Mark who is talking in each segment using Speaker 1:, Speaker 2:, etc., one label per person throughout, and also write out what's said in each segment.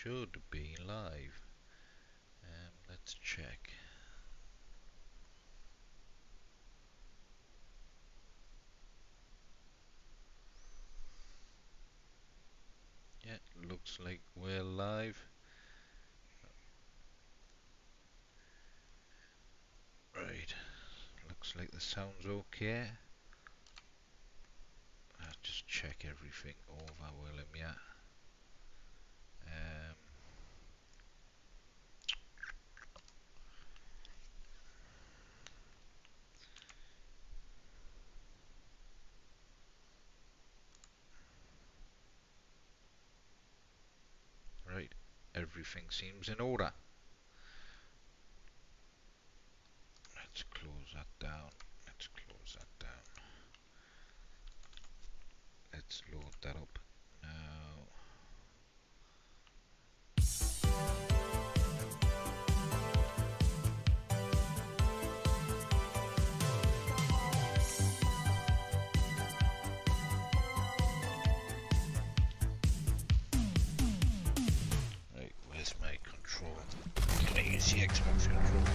Speaker 1: should be live. Let's check. Yeah, looks like we're live. Right, looks like the sound's okay. I'll just check everything over, William, yeah. Right, everything seems in order. Let's close that down. Let's close that down. Let's load that up now. Right, where's my control? Can I use the Xbox controller?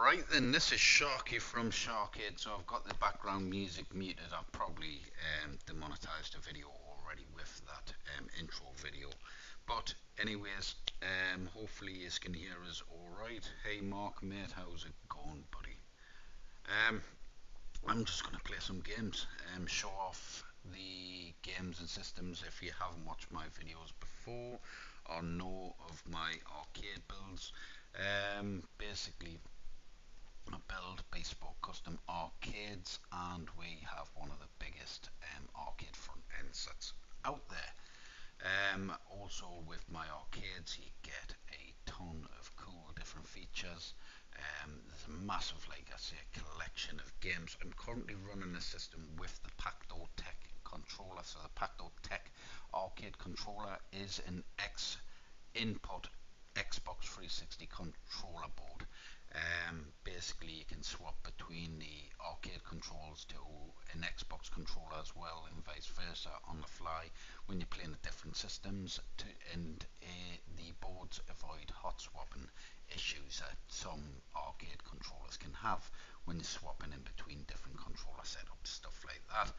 Speaker 1: Right then, this is Sharky from SHAR-KADE. So I've got the background music muted. I've probably demonetized the video already with that intro video. But anyways, hopefully you can hear us alright. Hey Mark, mate, how's it going, buddy? I'm just going to play some games, show off the games and systems. If you haven't watched my videos before or know of my arcade builds, basically I build bespoke custom arcades, and we have one of the biggest arcade front ends that's out there. Also with my arcades you get a ton of cool different features. There's a massive, like I say, collection of games. I'm currently running a system with the Pacto Tech controller. So the Pacto Tech arcade controller is an input Xbox 360 controller board. Basically you can swap between the arcade controls to an Xbox controller as well, and vice versa on the fly when you're playing the different systems, and the boards avoid hot swapping issues that some arcade controllers can have when you're swapping in between different controller setups, stuff like that.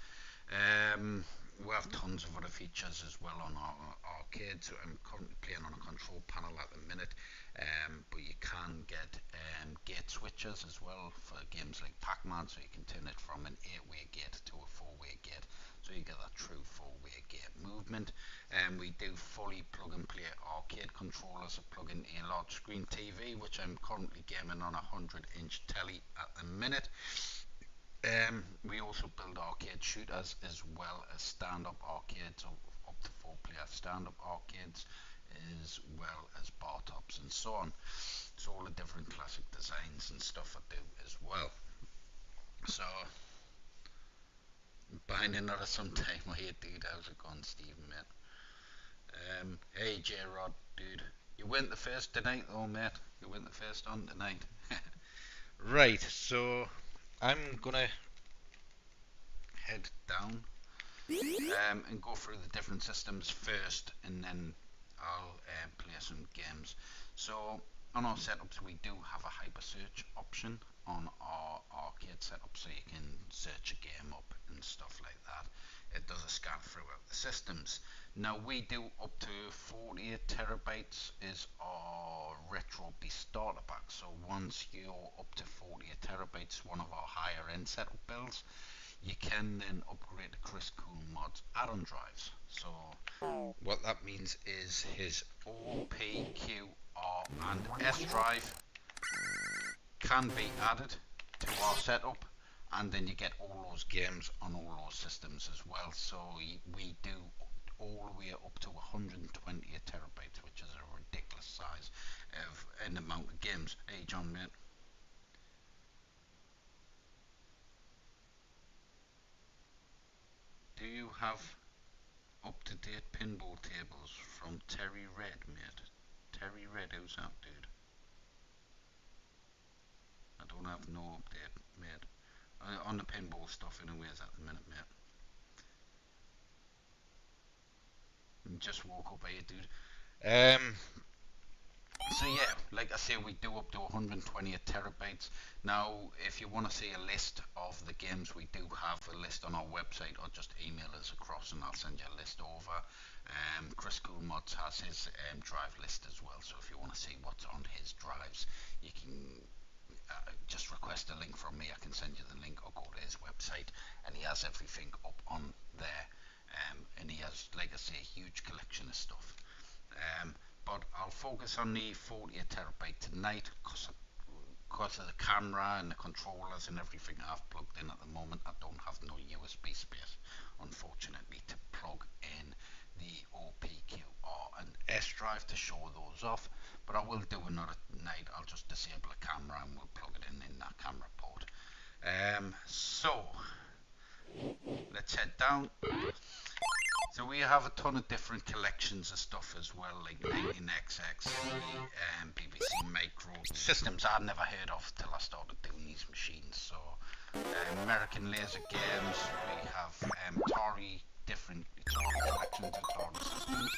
Speaker 1: We have tons of other features as well on our arcade. So I'm currently playing on a control panel at the minute, but you can get gate switches as well for games like Pac-Man, so you can turn it from an 8-way gate to a 4-way gate, so you get that true 4-way gate movement. And we do fully plug and play arcade controllers that plug into a large screen TV, which I'm currently gaming on a 100-inch telly at the minute. We also build arcade shooters as well as stand-up arcades, up to 4-player stand-up arcades, as well as bar tops and so on. So all the different classic designs and stuff I do as well. So buying another sometime. Oh, hey dude, how's it going, Stephen, mate? Hey J Rod, dude. You went the first tonight though, mate. You went the first on tonight. Right, so I'm gonna head down and go through the different systems first, and then I'll play some games. So on our setups, we do have a hyper search option on our arcade setup, so you can search a game up and stuff like that. It does a scan throughout the systems. Now we do up to 48 terabytes is our retro beast starter pack. So once you're up to 48 terabytes, one of our higher end setup builds, you can then upgrade the Chris Cool Mods add-on drives. So what that means is his O, P, Q, R and S drive can be added to our setup, and then you get all those games on all those systems as well. So we do all the way up to 128 terabytes, which is a ridiculous size of an amount of games. Hey John, mate. Do you have up-to-date pinball tables from Terry Red, mate? Terry Red, who's that dude? I don't have no update, mate. On the pinball stuff anyways at the minute, mate. Just woke up here, dude. So yeah, like I say, we do up to 128 terabytes. Now, if you want to see a list of the games, we do have a list on our website, or just email us across and I'll send you a list over. Chris Cool Mods has his drive list as well, so if you want to see what's on his drives, you can just request a link from me. I can send you the link, or go to his website, and he has everything up on there. And he has, like I say, a huge collection of stuff. But I'll focus on the 48 terabyte tonight because of the camera and the controllers and everything I've plugged in at the moment. I don't have no USB space, unfortunately, to plug in the OPQR and S drive to show those off. But I will do another night. I'll just disable the camera and we'll plug it in that camera port. So let's head down. So we have a ton of different collections of stuff as well, like 19XX, BBC Micro, systems I'd never heard of till I started doing these machines. So American Laser Games, we have Atari, different Atari collections, Atari systems,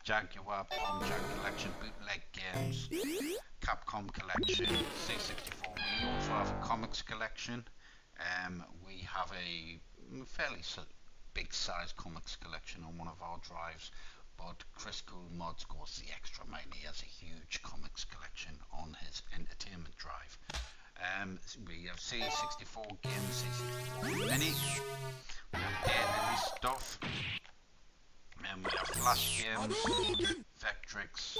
Speaker 1: Jaguar, Palm Jack collection, bootleg games, Capcom collection, C64. We also have a comics collection. We have a fairly big size comics collection on one of our drives, but Chris Cool Mods goes the extra mile. He has a huge comics collection on his entertainment drive. We have C64 games, C64 mini, we have daily stuff, and we have flash games, Vectrix,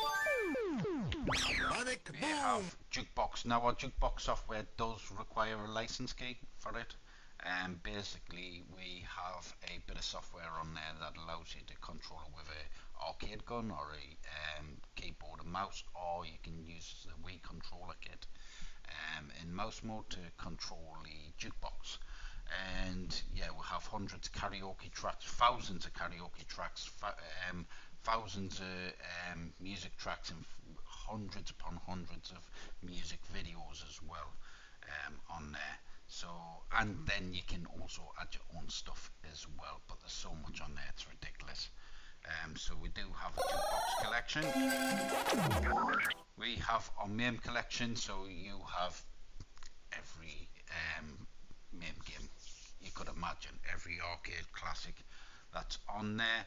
Speaker 1: we have jukebox. Now our jukebox software does require a license key for it. And basically we have a bit of software on there that allows you to control it with a arcade gun or a keyboard and mouse, or you can use the Wii controller kit in mouse mode to control the jukebox. And yeah, we have hundreds of karaoke tracks, thousands of karaoke tracks, thousands of music tracks, and hundreds upon hundreds of music videos as well on there. So, and then you can also add your own stuff as well, but there's so much on there, it's ridiculous. So we do have a jukebox collection. We have our MAME collection, so you have every MAME game you could imagine, every arcade classic that's on there.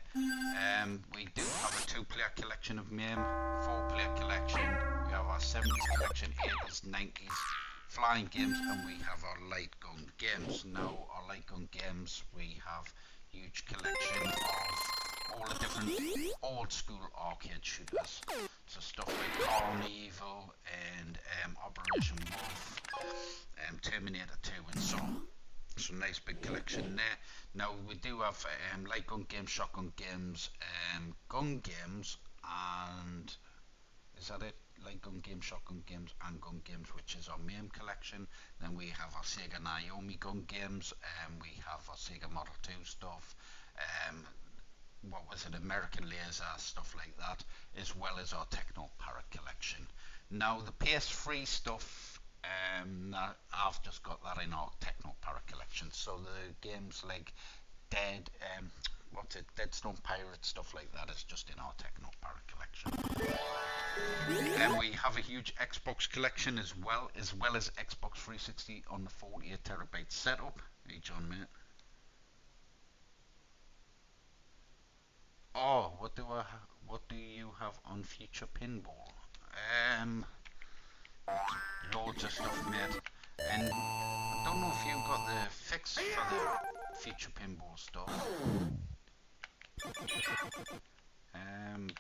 Speaker 1: We do have a 2-player collection of MAME, 4-player collection, we have our 70s collection, 80s, 90s flying games, and we have our light gun games. Now, our light gun games, we have huge collection of all the different old school arcade shooters. So stuff like Carnival and Operation Wolf, Terminator 2 and so on. So nice big collection there. Now we do have light gun games, shotgun games, gun games, and is that it? Light gun games, shotgun games, and gun games, which is our main collection. Then we have our Sega Naomi gun games, we have our Sega Model 2 stuff, what was it, American Laser, stuff like that, as well as our Techno Parrot collection. Now the PS3 stuff, I've just got that in our Techno Parrot collection. So the games like Dead Stone Pirate, stuff like that is just in our Techno Parrot collection. And we have a huge Xbox collection as well as Xbox 360 on the 48TB setup. Hey John, mate. Oh, what do you have on Future Pinball? Loads of stuff, mate. And I don't know if you got the fix for the Future Pinball stuff.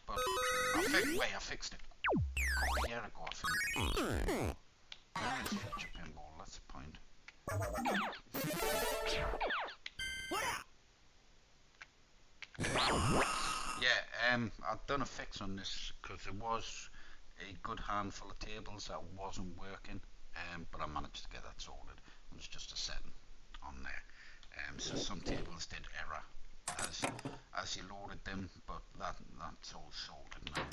Speaker 1: But I fixed it a year ago, I think. Where is Future Pinball? That's the point. Yeah, I've done a fix on this because there was a good handful of tables that wasn't working, but I managed to get that sorted. It was just a setting on there. So some tables did error as you loaded them, but that's all sorted now.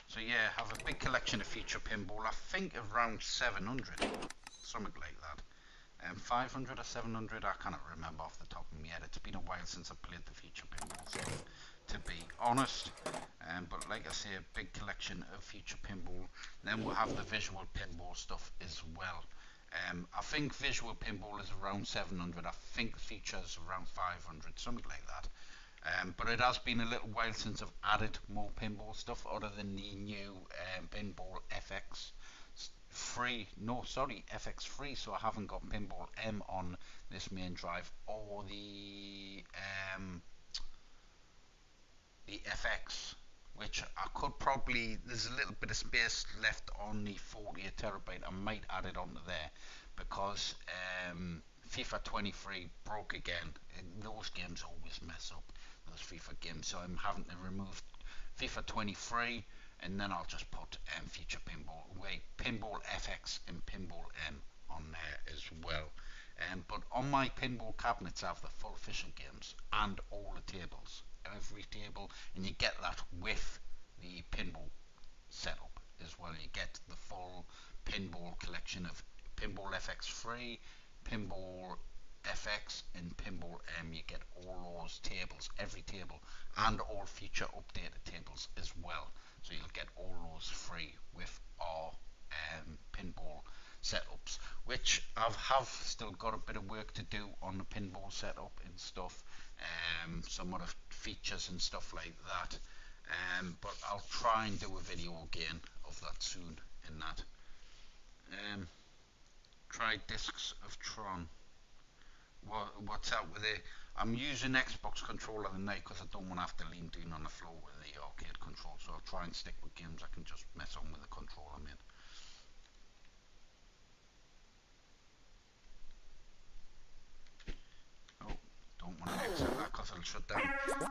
Speaker 1: So yeah, have a big collection of Future Pinball. I think around 700, something like that. 500 or 700, I cannot remember off the top of my head. It's been a while since I played the Future Pinball stuff, to be honest. But like I say, a big collection of Future Pinball. Then we'll have the visual pinball stuff as well. I think visual pinball is around 700. I think Future is around 500, something like that. But it has been a little while since I've added more pinball stuff other than the new Pinball FX3, so I haven't got Pinball M on this main drive, or the FX, which I could probably, there's a little bit of space left on the 48TB, I might add it onto there, because FIFA 23 broke again. Those games always mess up, those FIFA games, so I'm having to remove FIFA 23, and then I'll just put Future Pinball FX and Pinball M on there as well. But on my pinball cabinets I have the full official games and all the tables, every table, and you get that with the pinball setup as well. You get the full pinball collection of Pinball FX3, Pinball FX and Pinball M. You get all those tables, every table, and all future updated tables as well. So you'll get all those free with our pinball setups, which I have still got a bit of work to do on the pinball setup and stuff, some other features and stuff like that, but I'll try and do a video again of that soon in that. Try Discs of Tron. What's out with it? I'm using Xbox controller tonight because I don't want to have to lean down on the floor with the arcade control, so I'll try and stick with games I can just mess on with the controller, mate. Oh, don't want to exit that because I'll shut down.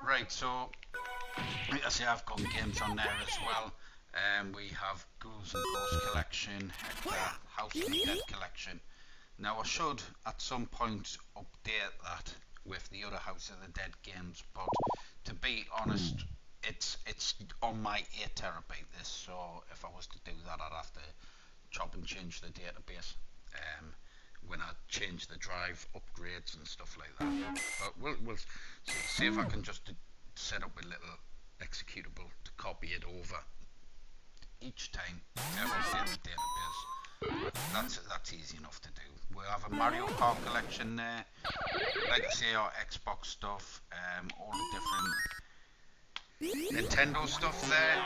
Speaker 1: Right, so like I say, I've got games on there as well. We have Ghouls and Ghosts collection, Hector, House of the Dead collection. Now I should at some point update that with the other House of the Dead games, but to be honest, it's on my 8TB this, so if I was to do that I'd have to chop and change the database when I change the drive upgrades and stuff like that. But we'll see if I can just set up a little executable to copy it over each time to update the database. But that's easy enough to do. We have a Mario Kart collection there. Like I say, our Xbox stuff, all the different Nintendo stuff there,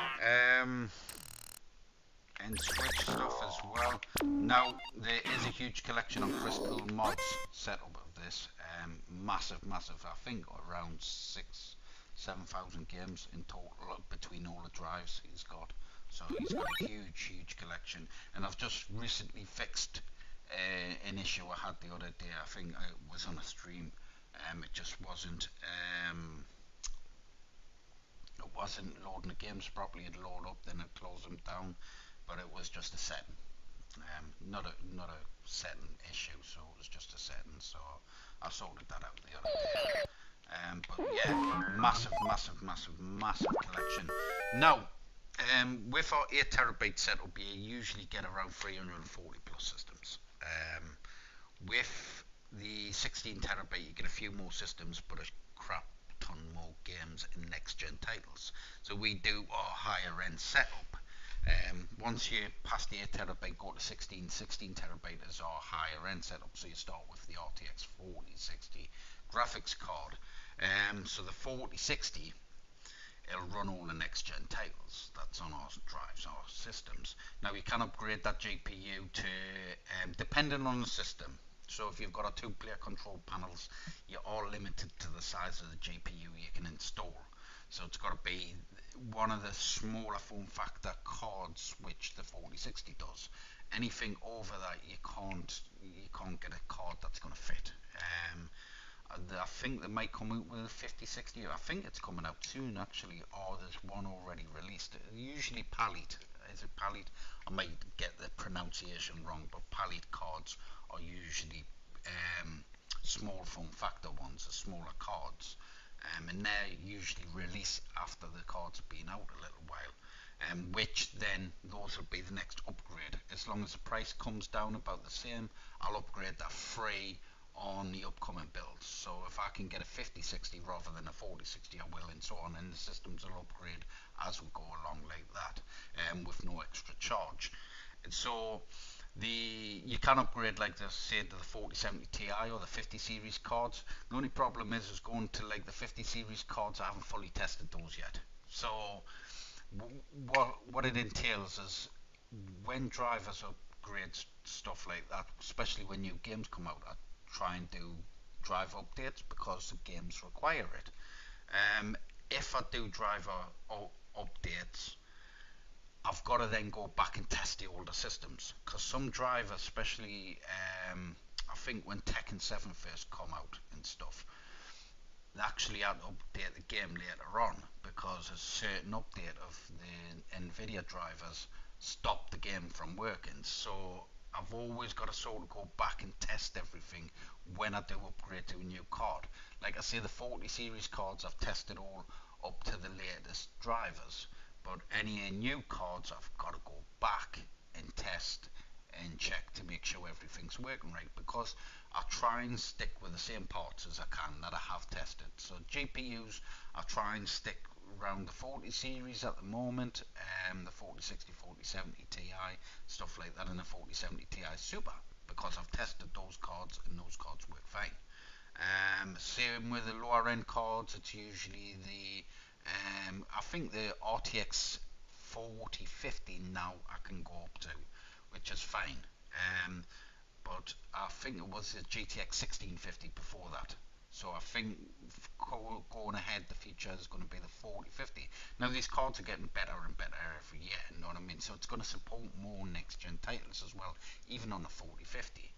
Speaker 1: and Switch stuff as well. Now, there is a huge collection of Chris Cool mods set up of this. Massive, I think around 7,000 games in total between all the drives he's got. So he's got a huge collection. And I've just recently fixed an issue I had the other day. I think it was on a stream. It just wasn't loading the games properly. It'd load up, then it'd close them down. But it was just a setting. Not a setting issue, so it was just a setting. So I sorted that out the other day. But yeah, massive collection. Now, with our 8TB setup, you usually get around 340 plus systems. With the 16TB, you get a few more systems, but a crap ton more games and next gen titles. So we do our higher end setup. Once you pass the 8TB, go to 16TB is our higher end setup. So you start with the RTX 4060 graphics card. So the 4060, it'll run all the next gen titles that's on our drives, our systems. Now you can upgrade that GPU to, depending on the system. So if you've got a 2-player control panels, you're all limited to the size of the GPU you can install. So it's got to be one of the smaller form factor cards, which the 4060 does. Anything over that, you can't get a card that's going to fit. I think they might come out with a 5060. I think it's coming out soon actually, or there's one already released. Usually Palette. Is it Palette? I might get the pronunciation wrong, but Palette cards are usually small form factor ones, the smaller cards. And they're usually released after the cards have been out a little while, which then those will be the next upgrade. As long as the price comes down about the same, I'll upgrade that free on the upcoming builds. So if I can get a 5060 rather than a 4060, I will, and so on, and the systems will upgrade as we go along like that, with no extra charge. And so you can upgrade, like the say, to the 4070 Ti or the 50 series cards. The only problem is going to like the 50 series cards. I haven't fully tested those yet. So what it entails is when drivers upgrade stuff like that, especially when new games come out, I try and do drive updates because the games require it. If I do driver updates, I've got to then go back and test the older systems, because some drivers, especially I think when Tekken 7 first come out and stuff, they actually had to update the game later on because a certain update of the Nvidia drivers stopped the game from working. So I've always got to sort of go back and test everything when I do upgrade to a new card. Like I say, the 40 series cards I've tested all up to the latest drivers, but any new cards I've got to go back and test and check to make sure everything's working right, because I try and stick with the same parts as I can that I have tested. So GPUs, I try and stick around the 40 series at the moment, the 4060, 4070 Ti, stuff like that, and the 4070 Ti Super, because I've tested those cards and those cards work fine. Same with the lower end cards. It's usually the I think the RTX 4050 now I can go up to, which is fine. But I think it was the GTX 1650 before that. So I think going ahead, the future is going to be the 4050. Now these cards are getting better and better every year, you know what I mean? So it's going to support more next gen titles as well, even on the 4050.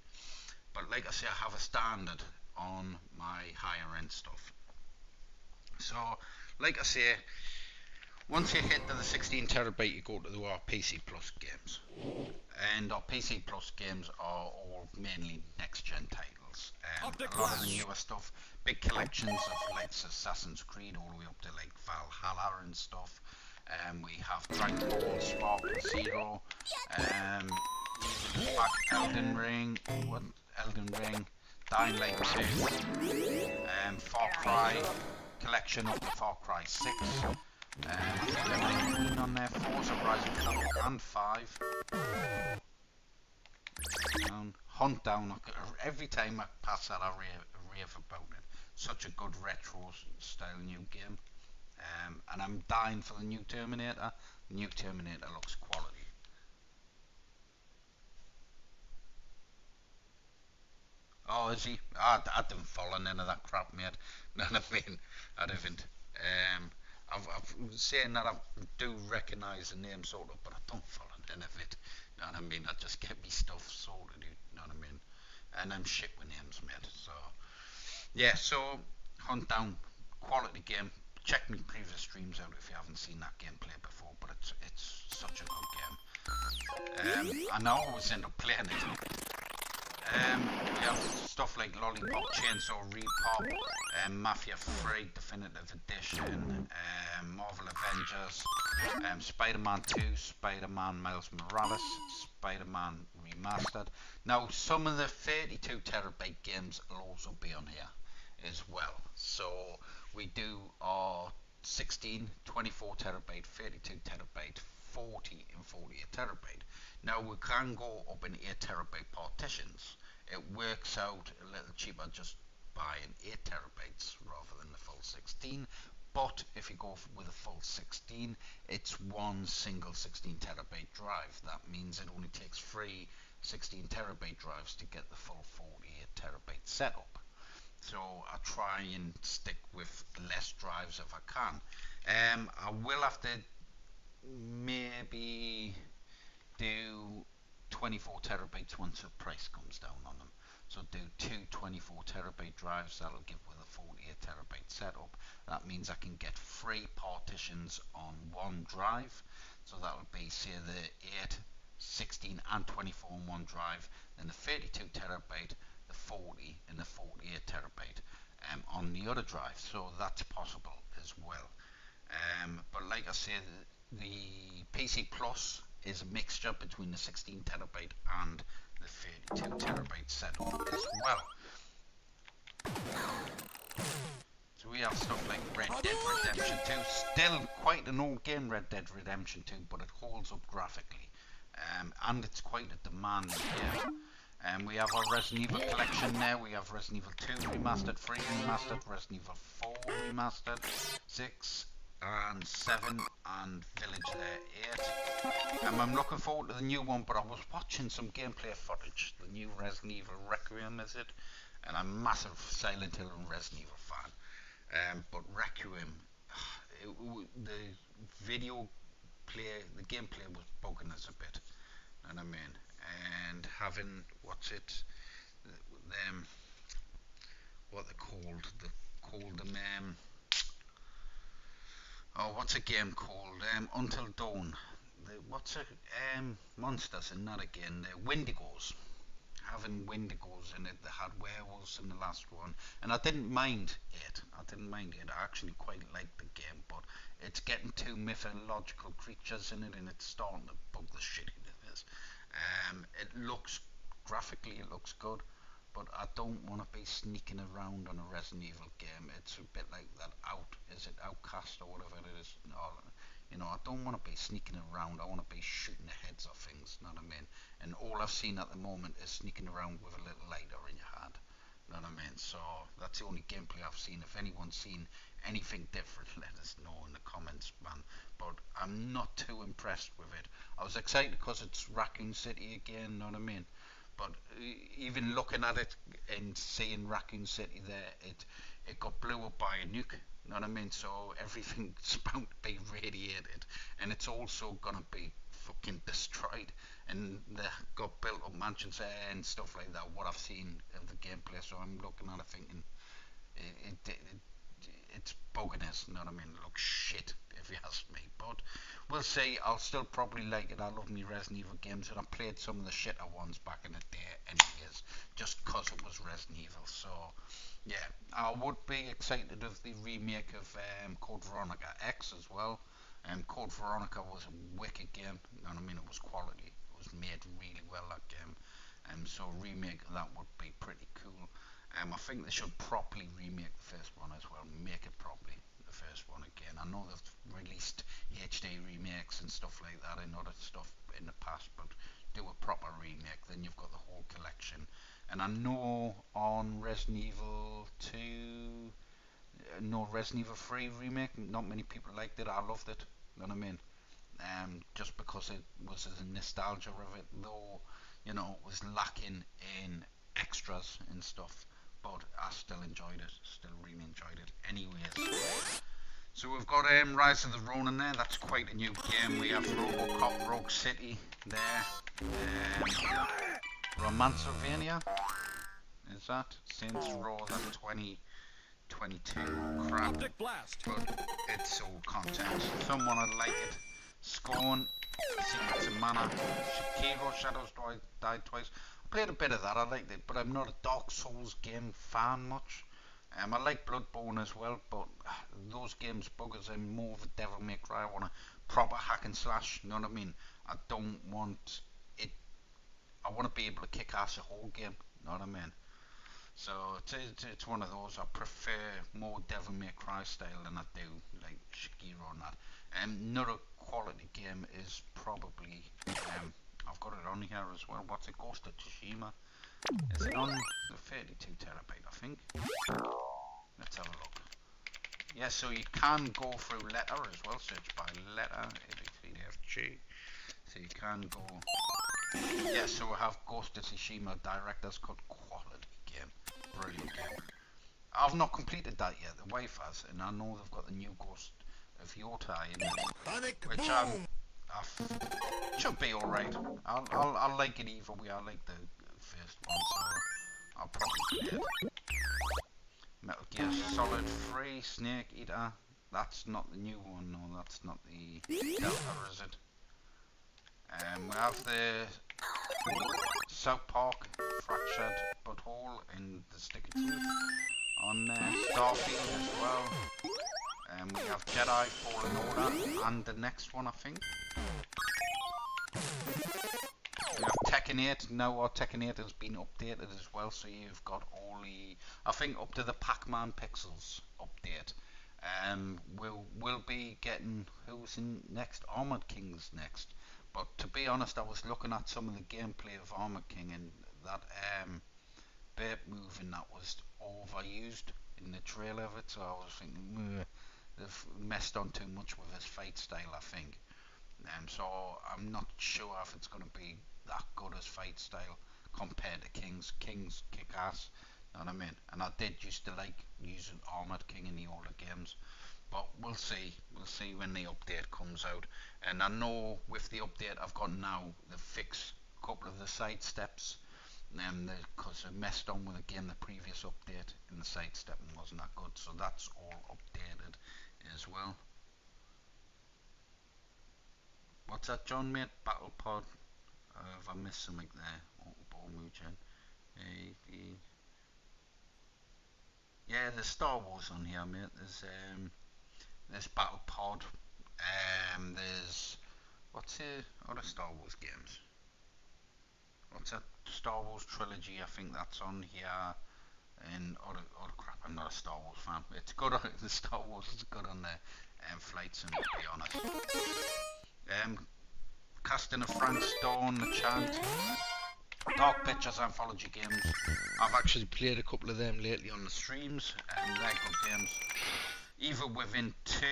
Speaker 1: But like I say, I have a standard on my higher end stuff. So like I say, once you hit to the 16TB, you go to our PC Plus games, and our PC Plus games are all mainly next gen titles. A lot of the newer stuff, big collections of like Assassin's Creed all the way up to like Valhalla and stuff. We have Dragon Ball, Spark Zero, Elden Ring, Dying Light 2, Far Cry collection up to Far Cry 6. I think there might be on there, Forza Horizon 4 and 5. Hunt Down. Every time I pass that, I rave about it. Such a good retro style new game. And I'm dying for the new Terminator. The new Terminator looks quality. Oh, is he? I didn't follow none of that crap, mate. None of mean, I didn't. I've saying that I do recognise the name sort of, but I don't follow none of it. You know what I mean? I just get me stuff sorted. You know what I mean? And I'm shit with names, mate. So yeah. So Hunt Down, quality game. Check me previous streams out if you haven't seen that gameplay before. But it's such a good game. And I always end up playing it. We have stuff like Lollipop Chainsaw Repop, Mafia 3 Definitive Edition, Marvel Avengers, Spider-Man 2, Spider-Man Miles Morales, Spider-Man Remastered. Now, some of the 32 terabyte games will also be on here as well. So, we do our 16, 24 terabyte, 32 terabyte, 40 and 48 terabyte. Now we can go up in 8 terabyte partitions. It works out a little cheaper just buying 8 terabytes rather than the full 16. But if you go with a full 16, it's one single 16 terabyte drive. That means it only takes 3 16 terabyte drives to get the full 48 terabyte setup. So I try and stick with less drives if I can. I will have to maybe do 24 terabytes once the price comes down on them. So do two 24 terabyte drives, that'll give with a 48 terabyte setup. That means I can get 3 partitions on one drive. So that'll be, say, the 8, 16 and 24 on one drive, then the 32 terabyte, the 40 and the 48 terabyte on the other drive. So that's possible as well. But like I said, the PC Plus is a mixture between the 16 terabyte and the 32 terabyte setup as well. So we have stuff like Red Dead Redemption 2, still quite an old game, Red Dead Redemption 2, but it holds up graphically, and it's quite a demanding game. We have our Resident Evil collection now. We have Resident Evil 2 remastered, 3 remastered, Resident Evil 4 remastered, 6 and 7 and Village there 8. I'm looking forward to the new one, but I was watching some gameplay footage, the new Resident Evil Requiem is it, and I'm a massive Silent Hill and Resident Evil fan. But Requiem, the video play, the gameplay was bugging us a bit, and I mean, and having what's it, them, what they called them, oh, what's a game called? Until Dawn. What's a monsters in that again? The Wendigos. Having Wendigos in it. They had werewolves in the last one, and I didn't mind it. I actually quite liked the game, but it's getting too mythological creatures in it, and it's starting to bug the shit out of this. It looks graphically, it looks good, but I don't want to be sneaking around on a Resident Evil game. It's a bit like that is it Outcast or whatever it is? You know, I don't want to be sneaking around. I want to be shooting the heads off things, you know what I mean? And all I've seen at the moment is sneaking around with a little lighter in your hand, you know what I mean? So that's the only gameplay I've seen. If anyone's seen anything different, let us know in the comments, man. But I'm not too impressed with it. I was excited because it's Raccoon City again, you know what I mean? But even looking at it and seeing Raccoon City there, it got blew up by a nuke. You know what I mean? So everything's about to be radiated, and it's also gonna be fucking destroyed. And they got built up mansions there and stuff like that. What I've seen of the gameplay, so I'm looking at it thinking it's bugging us. You know what I mean? It looks shit if you ask me. But we'll see. I'll still probably like it. I love me Resident Evil games, and I played some of the shitter ones back in the day anyways, just cause it was Resident Evil. So yeah, I would be excited of the remake of Code Veronica X as well. Code Veronica was a wicked game. You know what I mean? It was quality. It was made really well, that game. So a remake of that would be pretty cool. I think they should properly remake the first one as well. Make it properly, the first one again. I know they've released HD remakes and stuff like that and other stuff in the past, but do a proper remake, then you've got the whole collection. And I know on Resident Evil 2, no Resident Evil 3 remake, not many people liked it. I loved it. You know what I mean? Just because it was the nostalgia of it, though, you know, it was lacking in extras and stuff. But I still enjoyed it. Still really enjoyed it. Anyways. So we've got Rise of the Ronin there. That's quite a new game. We have Robocop Rogue City there. Romancevania. Is that? Saints Row, that 2022 crap. But it's old content. Some wanna like it. Scorn, Secrets of Mana, Shakiro, Shadows Died Twice. I played a bit of that, I liked it, but I'm not a Dark Souls game fan much. I like Bloodborne as well, but those games buggers. I'm more of a Devil May Cry. I want a proper hack and slash, you know what I mean? I don't want it, I want to be able to kick ass a whole game, you know what I mean? So it's one of those. I prefer more Devil May Cry style than I do like Shakiro and that. Another quality game is probably I've got it on here as well. What's it? Ghost of Tsushima. Is it on the 32 terabyte? I think. Let's have a look. Yeah, so you can go through letter as well. Search by letter ABCDFG. So you can go. Yeah, so we have Ghost of Tsushima Director's Cut quality game. Brilliant game. I've not completed that yet. The wife has, and I know they've got the new Ghost of Yotai in it, which should be alright. I'll like it either way. I like the first one, so I'll probably play it. Metal Gear Solid 3 Snake Eater. That's not the new one. No, that's not the Delta, is it? We have the South Park Fractured Butthole in the Stick of Truth on Starfield as well. We have Jedi Fallen Order and the next one, I think. We have Tekken 8. Now our Tekken 8 has been updated as well, so you've got all the, I think up to the Pac-Man Pixels update. We'll be getting, who's in next? Armored King's next. But to be honest, I was looking at some of the gameplay of Armored King, and that burp move and that was overused in the trailer of it, so I was thinking, they've messed on too much with his fight style, I think. So I'm not sure if it's going to be that good as fight style compared to King's. King's kick ass, you know what I mean? And I did used to like using Armored King in the older games. But we'll see when the update comes out. And I know with the update I've got now, they fix a couple of the side steps. Because I messed on with the game the previous update, and the side stepping wasn't that good. So that's all updated as well. What's that, John, mate? Battle Pod? Have I missed something there? Ball Mugen. Yeah, there's Star Wars on here, mate. There's Battle Pod. There's what's the other Star Wars games? What's that? Star Wars trilogy. I think that's on here. And other crap. I'm not a Star Wars fan. It's good. The Star Wars is good on the flights, and to be honest. Casting of France, Dawn, The Chant, Dark Pictures anthology games. I've actually played a couple of them lately on the streams, and they're good games. Evil Within 2,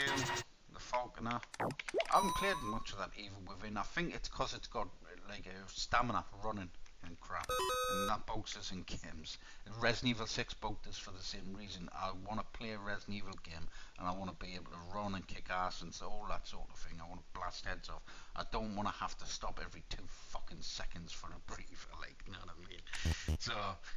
Speaker 1: The Falconer. I haven't played much of that Evil Within. I think it's because it's got like a stamina running and crap, and that bugs us in games. Resident Evil 6 bugged us for the same reason. I want to play a Resident Evil game, and I want to be able to run and kick ass and so all that sort of thing. I want to blast heads off. I don't want to have to stop every 2 fucking seconds for a breather, like, you know what I mean? So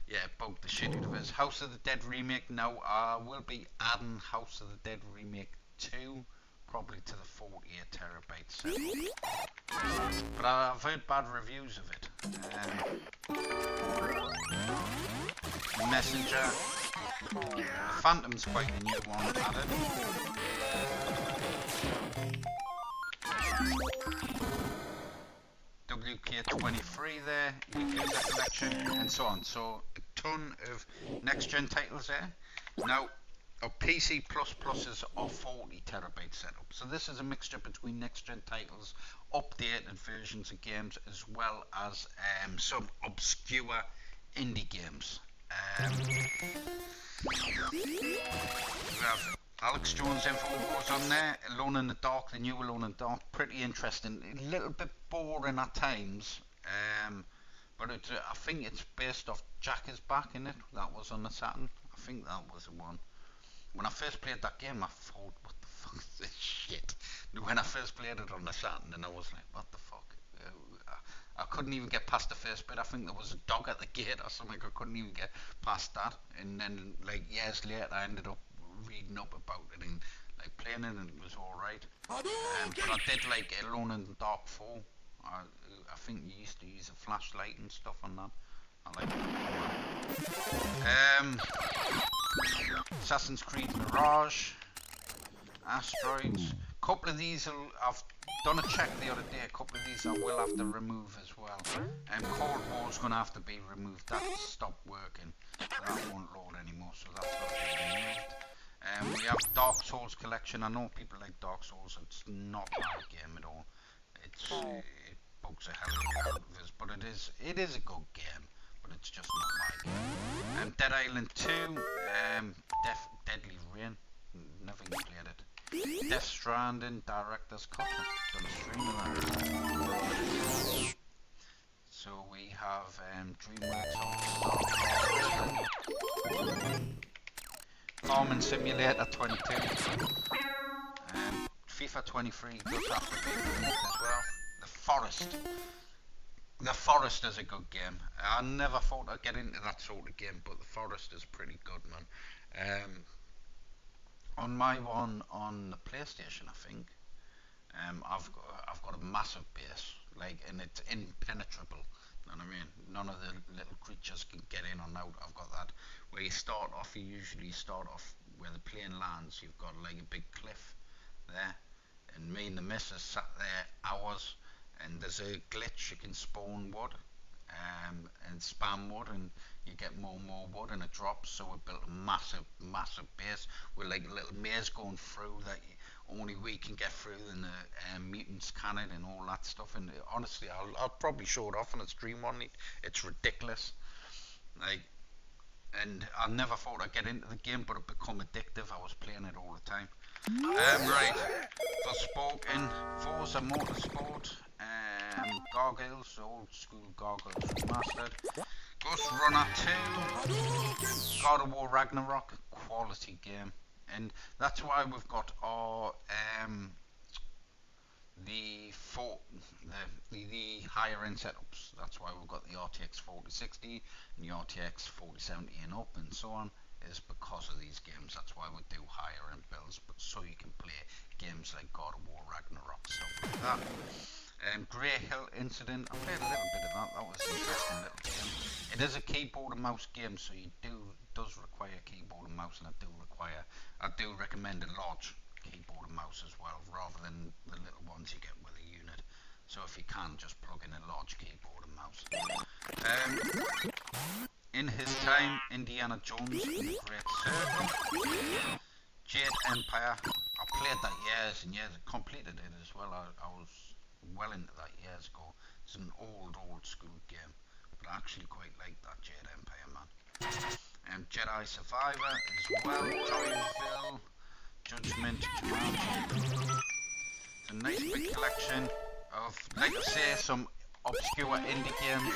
Speaker 1: yeah, it bugged the shit out of us. House of the Dead remake. Now I will be adding House of the Dead remake 2. Probably to the 48 terabyte set. But I've heard bad reviews of it. Messenger. Phantom's quite a new one added. WK23 there, Yakuza Collection, and so on. So a ton of next gen titles there. Now, PC plus pluses are 40 terabyte setup. So this is a mixture between next gen titles, updated versions of games, as well as some obscure indie games. We have Alex Jones info goes on there. Alone in the Dark, the new Alone in the Dark, pretty interesting. A little bit boring at times, but I think it's based off Jack is Back in it. That was on the Saturn. I think that was the one. When I first played that game, I thought, what the fuck is this shit? When I first played it on the Saturn, and I was like, what the fuck? I couldn't even get past the first bit. I think there was a dog at the gate or something. I couldn't even get past that. And then, like, years later, I ended up reading up about it and, like, playing it, and it was alright. But I did like Alone in the Dark 4. I think you used to use a flashlight and stuff on that. I like that. Assassin's Creed Mirage, Asteroids. Couple of these I've done a check the other day. A couple of these I will have to remove as well. Cold War's gonna have to be removed. That stopped working. That won't load anymore, so that's got to be removed. We have Dark Souls collection. I know people like Dark Souls. It's not my game at all. It bugs the hell out of us, but it is a good game. But it's just not my game. Dead Island 2, Deadly Rain, never even played it. Death Stranding, Director's Cut, done a stream of that. So we have DreamWorks on Farming Simulator 22, FIFA 23 does have to be removed as well. The Forest. The Forest is a good game. I never thought I'd get into that sort of game, but The Forest is pretty good, man. On my one on the PlayStation, I think, I've got a massive base, like, and it's impenetrable. You know what I mean? None of the little creatures can get in or out. I've got that. Where you start off, you usually start off where the plane lands. You've got like a big cliff there, and me and the missus sat there hours. And there's a glitch, you can spawn wood and spam wood, and you get more and more wood, and it drops. So we built a massive base with like a little maze going through that only we can get through, and the mutants can it, and all that stuff. And honestly, I'll probably show it off on a stream one night. It's ridiculous, like. And I never thought I'd get into the game, but it become addictive. I was playing it all the time. Right, Forspoken, Forza Motorsport, Gargoyles, old school Gargoyles remastered. Ghost Runner 2, God of War Ragnarok, quality game. And that's why we've got our the higher end setups. That's why we've got the RTX 4060 and the RTX 4070 and up and so on, is because of these games. That's why we do higher end builds, but so you can play games like God of War Ragnarok, stuff like that. Grey Hill Incident, I played a little bit of that. That was an interesting little game. It is a keyboard and mouse game, so does require keyboard and mouse, and I do recommend a large keyboard and mouse as well, rather than the little ones you get with a unit. So if you can, just plug in a large keyboard and mouse. In his time, Indiana Jones and the Great Circle, Jade Empire. I played that years and years, completed it as well. I was well into that years ago. It's an old school game, but I actually quite like that Jade Empire, man. Jedi Survivor as well, Joyville, Judgment, Command. It's a nice big collection of, like I say, some obscure indie games,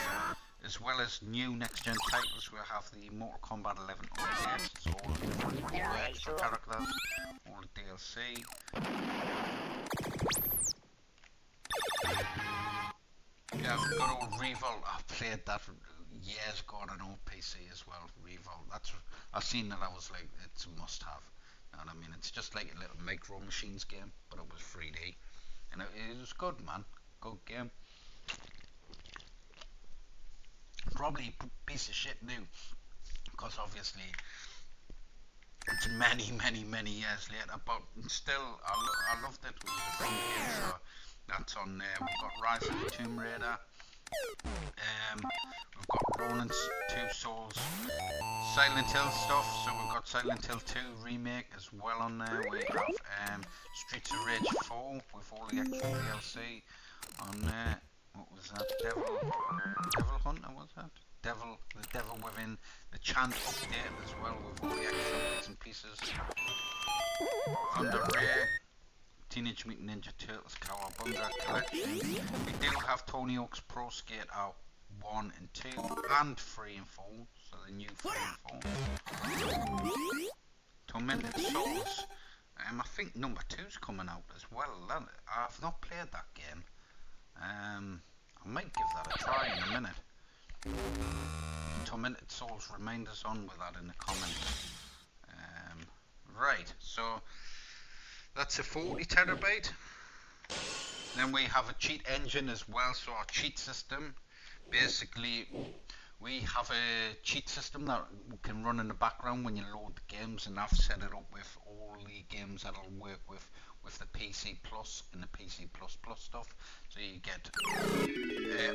Speaker 1: as well as new next-gen titles. We'll have the Mortal Kombat 11 updates, it's all the different extra characters, all the DLC. Yeah, good old Revolt. I played that years ago on an old PC as well. Revolt. I seen that. I was like, it's a must-have. You know what I mean? It's just like a little Micro Machines game, but it was 3D, and it was good, man. Good game. Probably a piece of shit new, because obviously it's many years later, but still I loved it. It was a fun game, so that's on there. We've got Rise of the Tomb Raider, We've got Roland's Two Souls, Silent Hill stuff. So we've got Silent Hill 2 remake as well on there. We have Streets of Rage 4 with all the extra DLC on there. What was that? Devil Hunter, was that? The Devil Within, the Chant update as well with all the extra bits and pieces. Thunder Ray, Teenage Mutant Ninja Turtles Cowabunga collection. We do have Tony Hawk's Pro Skater 1 and 2 and 3 and 4, so the new 3 and 4. Tormented Souls, I think number 2's coming out as well. I've not played that game. I might give that a try in a minute. Tormented Souls, remind us on with that in the comments. Right, so that's a 40 terabyte. Then we have a cheat engine as well, so our cheat system, basically we have a cheat system that can run in the background when you load the games, and I've set it up with all the games that'll work with the PC Plus and the PC Plus Plus stuff. So you get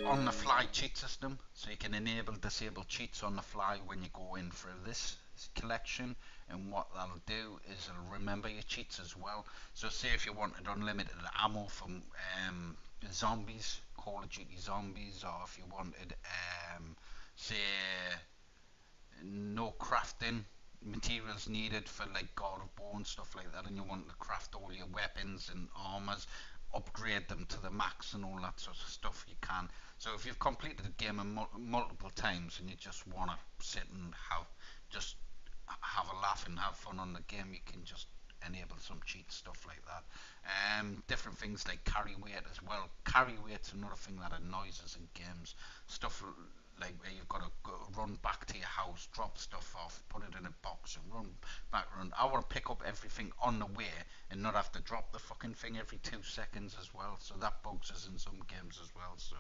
Speaker 1: on the fly cheat system, so you can enable disable cheats on the fly when you go in through this collection. And what that'll do is it'll remember your cheats as well. So say if you wanted unlimited ammo from zombies, Call of Duty Zombies, or if you wanted say no crafting materials needed for like God of War and stuff like that, and you want to craft all your weapons and armors, upgrade them to the max and all that sort of stuff, you can. So if you've completed the game multiple times and you just want to sit and have a laugh and have fun on the game, you can just enable some cheat stuff like that. Different things like carry weight as well. Carry weight's another thing that annoys us in games. Stuff like where you've got to run back to your house, drop stuff off, put it in a box and run back around. I want to pick up everything on the way and not have to drop the fucking thing every 2 seconds as well. So that bugs us in some games as well. So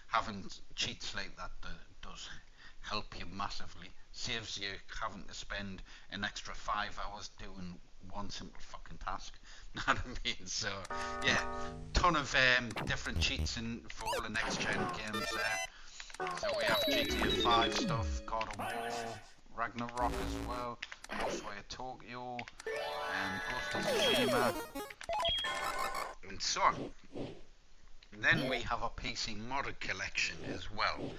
Speaker 1: having cheats like that does help you massively. Saves you having to spend an extra 5 hours doing one simple fucking task. Know what I mean? So yeah, ton of different cheats in for all the next gen games there. So we have GTA 5 stuff, God of War, Ragnarok as well, Ghostwire Tokyo, and Ghost of Tsushima, and so on. And then we have a PC modded collection as well.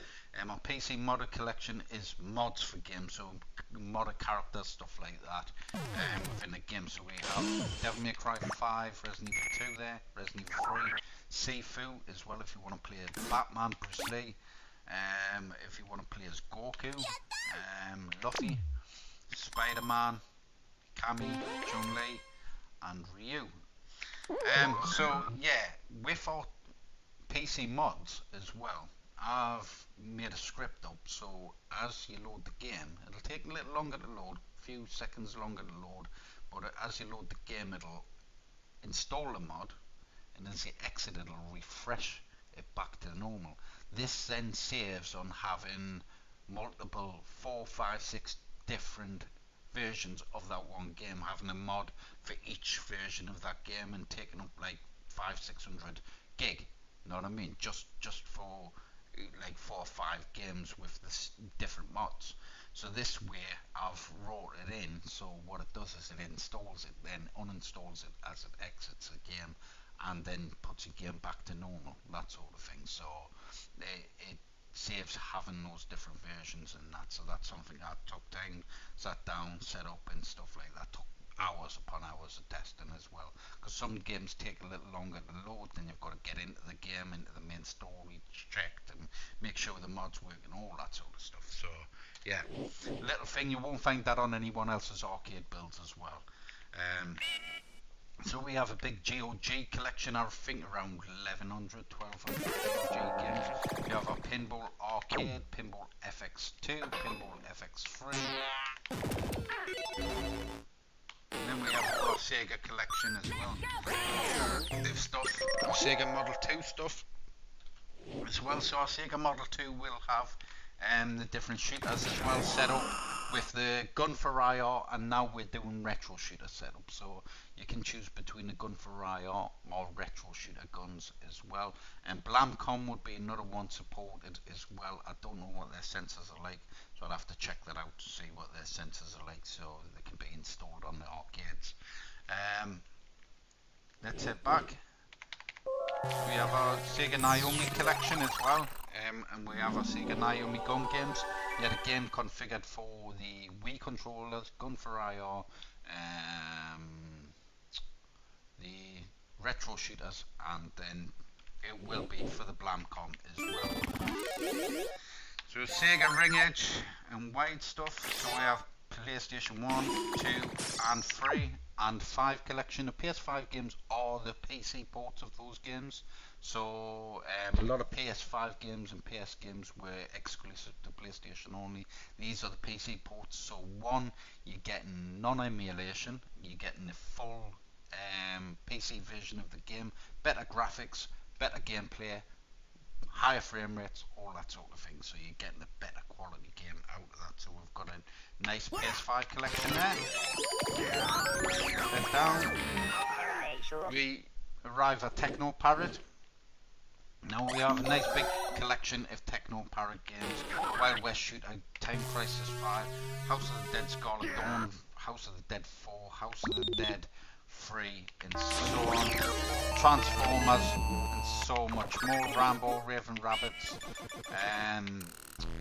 Speaker 1: Our PC modded collection is mods for games, so modded characters, stuff like that, within the game. So we have Devil May Cry 5, Resident Evil 2 there, Resident Evil 3, Sifu as well if you want to play Batman, Bruce Lee, if you want to play as Goku, Luffy, Spider-Man, Cammy, Chun-Li, and Ryu. So yeah, with our PC mods as well, I've made a script up, so as you load the game, it'll take a little longer to load, a few seconds longer to load, but as you load the game, it'll install the mod, and as you exit, it'll refresh it back to normal. This then saves on having multiple 4, 5, 6 different versions of that one game, having a mod for each version of that game and taking up like 500-600 gig. You know what I mean? Just for like 4 or 5 games with this different mods. So this way I've wrote it in, so what it does is it installs it, then uninstalls it as it exits the game, and then puts the game back to normal, that sort of thing. So it saves having those different versions and that. So that's something I took time, sat down, set up and stuff like that. Took hours upon hours of testing as well, because some games take a little longer to load, then you've got to get into the game, into the main story, checked and make sure the mods work and all that sort of stuff. So yeah, little thing, you won't find that on anyone else's arcade builds as well. So we have a big GOG collection, I think around 1100, 1200 GOG games. We have our Pinball Arcade, Pinball FX2, Pinball FX3. And then we have our Sega collection as well. This stuff, our Sega Model 2 stuff as well. So our Sega Model 2 will have the different shooters as well set up. with the gun for IR, and now we're doing retro shooter setup. So you can choose between the gun for IR or retro shooter guns as well. And Blamcom would be another one supported as well. I don't know what their sensors are like, so I'll have to check that out to see what their sensors are like, so they can be installed on the arcades. Let's head back. We have our Sega Naomi collection as well, and we have our Sega Naomi gun games. We had a game configured for the Wii controllers, gun for IR, the retro shooters, and then it will be for the Blamcom as well. So Sega Ring Edge and wide stuff. So we have PlayStation 1, 2 and 3 and 5 collection. The PS5 games are the PC ports of those games. So a lot of PS5 games and PS games were exclusive to PlayStation only. These are the PC ports. So one, you're getting non-emulation, you're getting the full PC version of the game, better graphics, better gameplay, higher frame rates, all that sort of thing. So you're getting a better quality game out of that. So we've got a nice PS5 collection there. Head down. We arrive at Techno Parrot. Now we have a nice big collection of Techno Parrot games. Wild West Shooter, Time Crisis 5, House of the Dead Scarlet Dawn, House of the Dead 4, House of the Dead 3, and so on. Transformers, and so much more. Rambo, Raven Rabbits,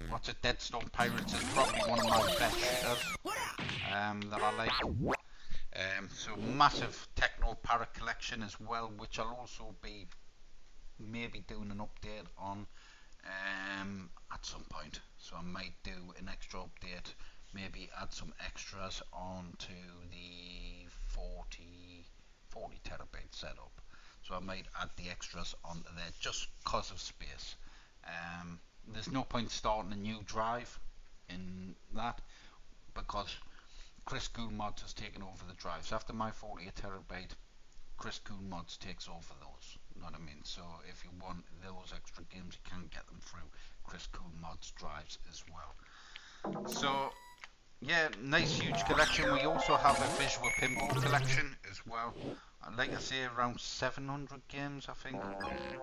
Speaker 1: what's it? Deadstone Pirates is probably one of my best shooters that I like. So massive Techno Parrot collection as well, which I'll also be maybe doing an update on at some point. So I might do an extra update, maybe add some extras onto the 40 terabyte setup. So I might add the extras onto there just because of space. There's no point starting a new drive in that, because Chris Cool Mods has taken over the drives. After my 40 terabyte, Chris Cool Mods takes over those. You know what I mean? So if you want those extra games, you can get them through Chris Cool Mods drives as well. So yeah, nice huge collection. We also have a visual pinball collection as well. Like I say, around 700 games I think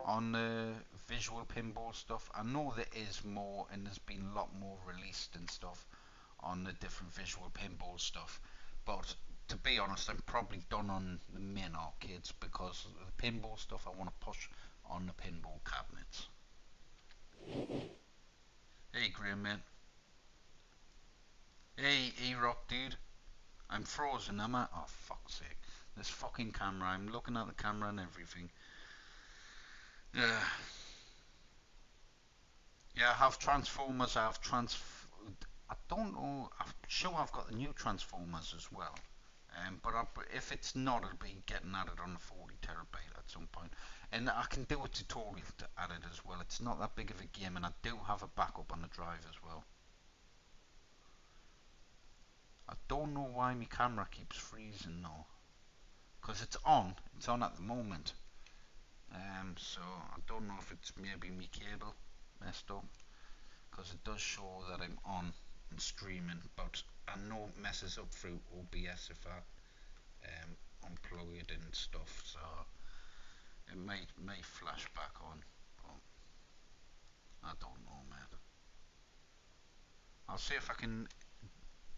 Speaker 1: on the visual pinball stuff. I know there is more, and there's been a lot more released and stuff on the different visual pinball stuff, but to be honest, I'm probably done on the main arcades, because the pinball stuff I want to push on the pinball cabinets. Hey Graham, man. Hey E-Rock dude. I'm frozen, am I? Oh fuck's sake. This fucking camera, I'm looking at the camera and everything. Yeah, I have Transformers, I don't know, I'm sure I've got the new Transformers as well. But if it's not, it'll be getting added on the 40 terabyte at some point. And I can do a tutorial to add it as well. It's not that big of a game, and I do have a backup on the drive as well. I don't know why my camera keeps freezing though, because it's on at the moment. So I don't know if it's maybe my cable messed up, because it does show that I'm on and streaming, but I know it messes up through OBS if I unplug it and stuff, so it may flash back on, but I don't know, man. I'll see if I can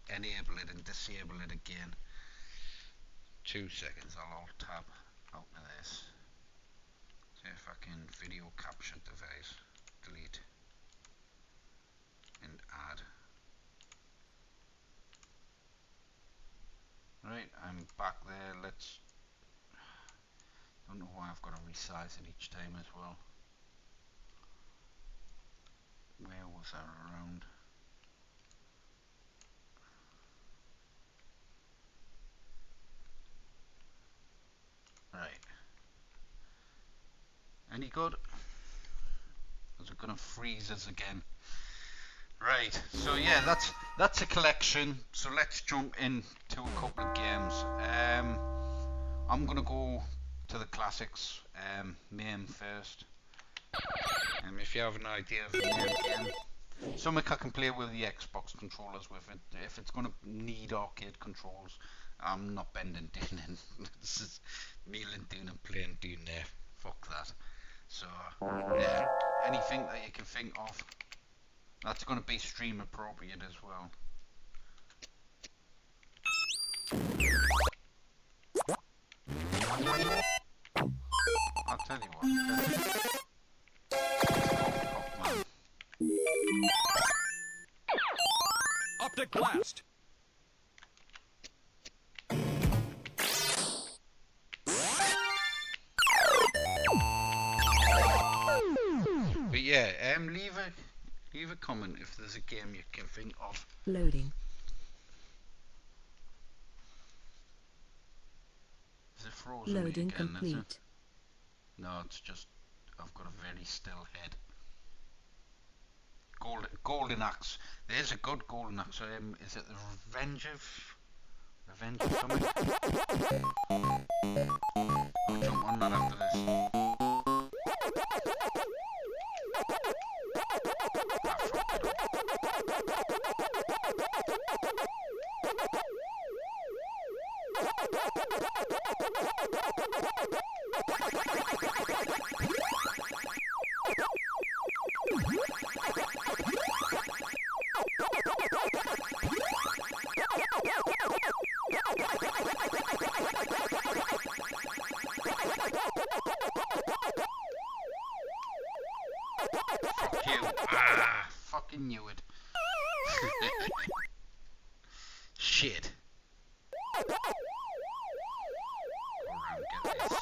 Speaker 1: enable it and disable it again. 2 seconds, I'll alt tab out of this. See if I can video capture device, delete and add. Right, I'm back there. Don't know why I've got to resize it each time as well. Where was that around? Right. Any good? Is it gonna freeze us again? Right. So yeah, that's a collection. So let's jump into a couple of games. I'm gonna go to the classics. MAME first. If you have an idea of a MAME game, something I can play with the Xbox controllers with. It if it's gonna need arcade controls, I'm not bending down and this is kneeling down and playing down there. Fuck that. So yeah, anything that you can think of, that's gonna be stream appropriate as well. I'll tell you what.
Speaker 2: Optic blast.
Speaker 1: But yeah, leave a comment if there's a game you can think of.
Speaker 3: Loading.
Speaker 1: Is it frozen
Speaker 3: Loading
Speaker 1: again,
Speaker 3: complete.
Speaker 1: is it? No, it's just I've got a very still head. Golden Axe. There's a good Golden Axe. Is it the Revenge of something? I'll jump on that after this. Fuck you. Ah, fucking knew it. Shit. Go around, get this.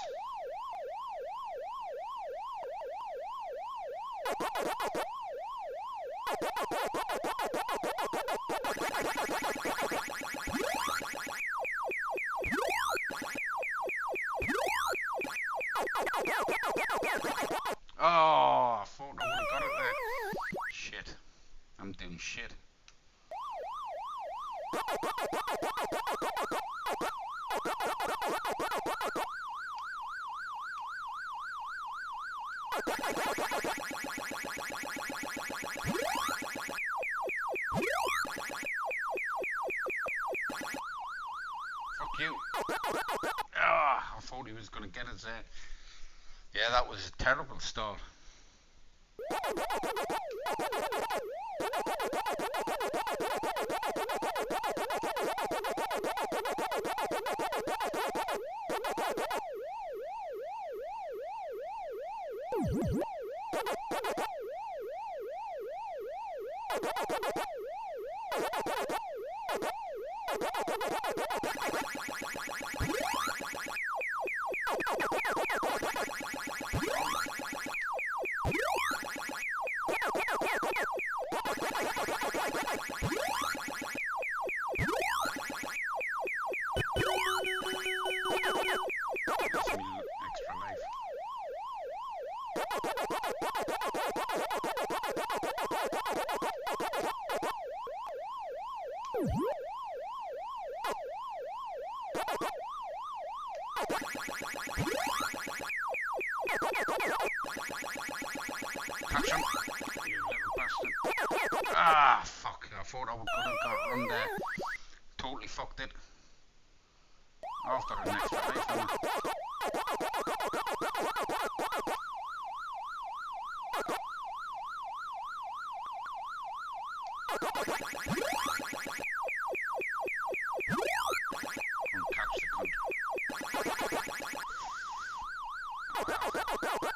Speaker 1: Oh, I thought I would have got it there. Shit. I'm doing shit. Fuck you. Ah, I thought he was going to get us there. Yeah, that was a terrible start. Extra life. Catch him, you little bastard. Ah, fuck. I thought I would have got run there. Totally fucked it. After an extra life, wasn't it? And catch the cunt.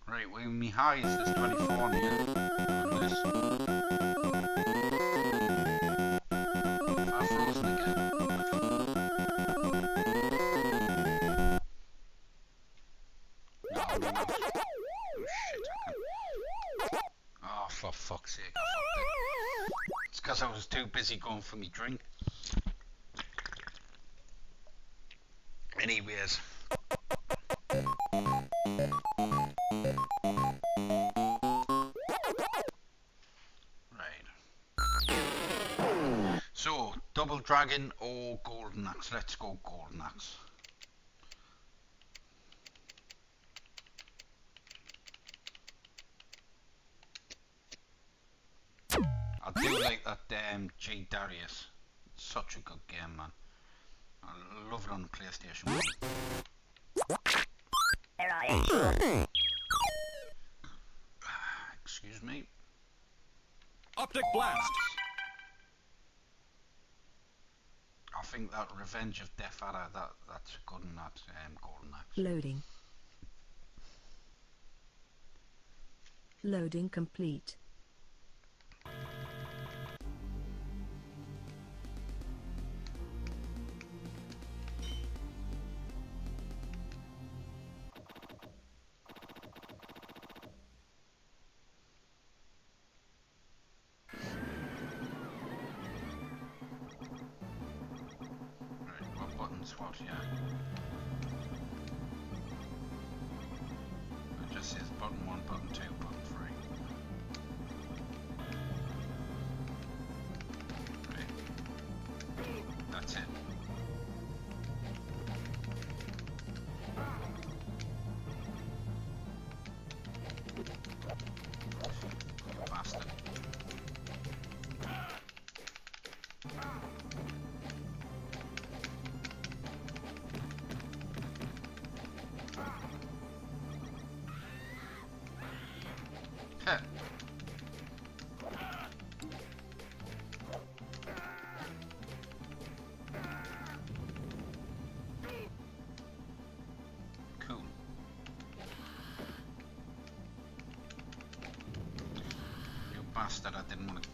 Speaker 1: Right, well, my highest is 24 here. On this. I've frozen again. No, I'm not. Oh shit, I can. Oh, for fuck's sake, I fucked it. It's because I was too busy going for me drink. Anyways. So, double dragon or golden axe? Let's go golden axe. I do like that G Darius. Such a good game, man. I love it on the PlayStation 1. Excuse me.
Speaker 2: Optic blast.
Speaker 1: I think that Revenge of Death Adder, that's good in that Golden Axe.
Speaker 3: Loading. Loading complete.
Speaker 1: What, yeah. It just says button 1, button 2, button 3. Right. That's it. You bastard. Heh. Cool. You bastard, I didn't want to.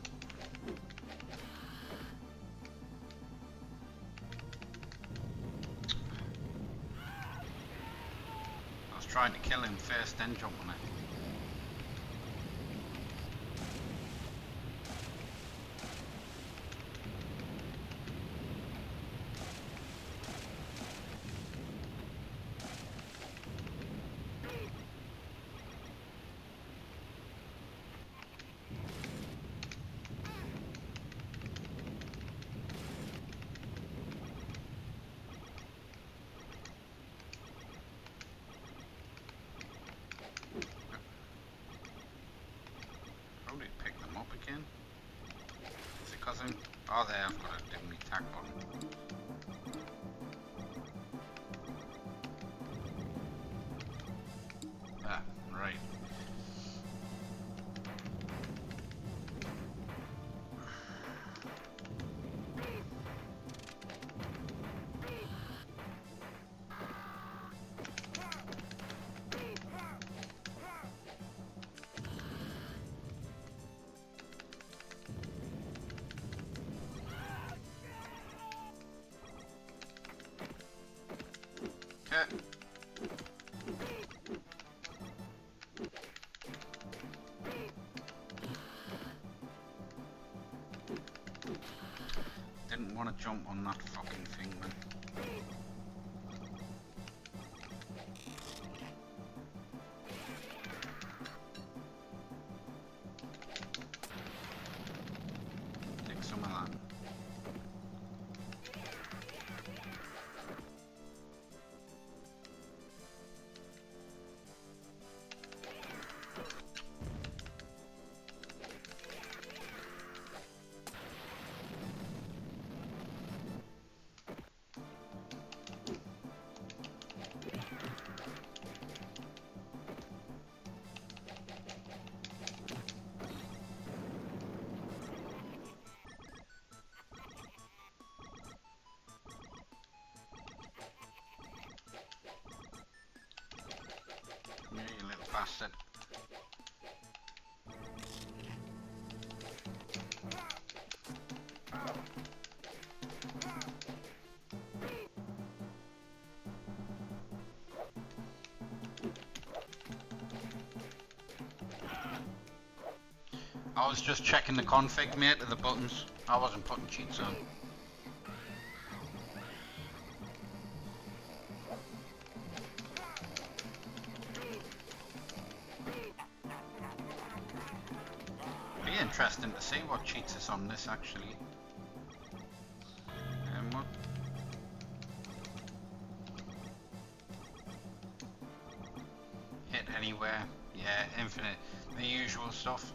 Speaker 1: I was trying to kill him first, then jump on it. Probably pick them up again. Is it because I'm... Oh, there, I've got to do my attack button. Ah, right. Okay. Didn't want to jump on that fucking thing, man. Take some of that. Yeah, you little bastard. I was just checking the config, mate, of the buttons. I wasn't putting cheats on. Be interesting to see what cheats is on this actually. What? Hit anywhere. Yeah, infinite. The usual stuff.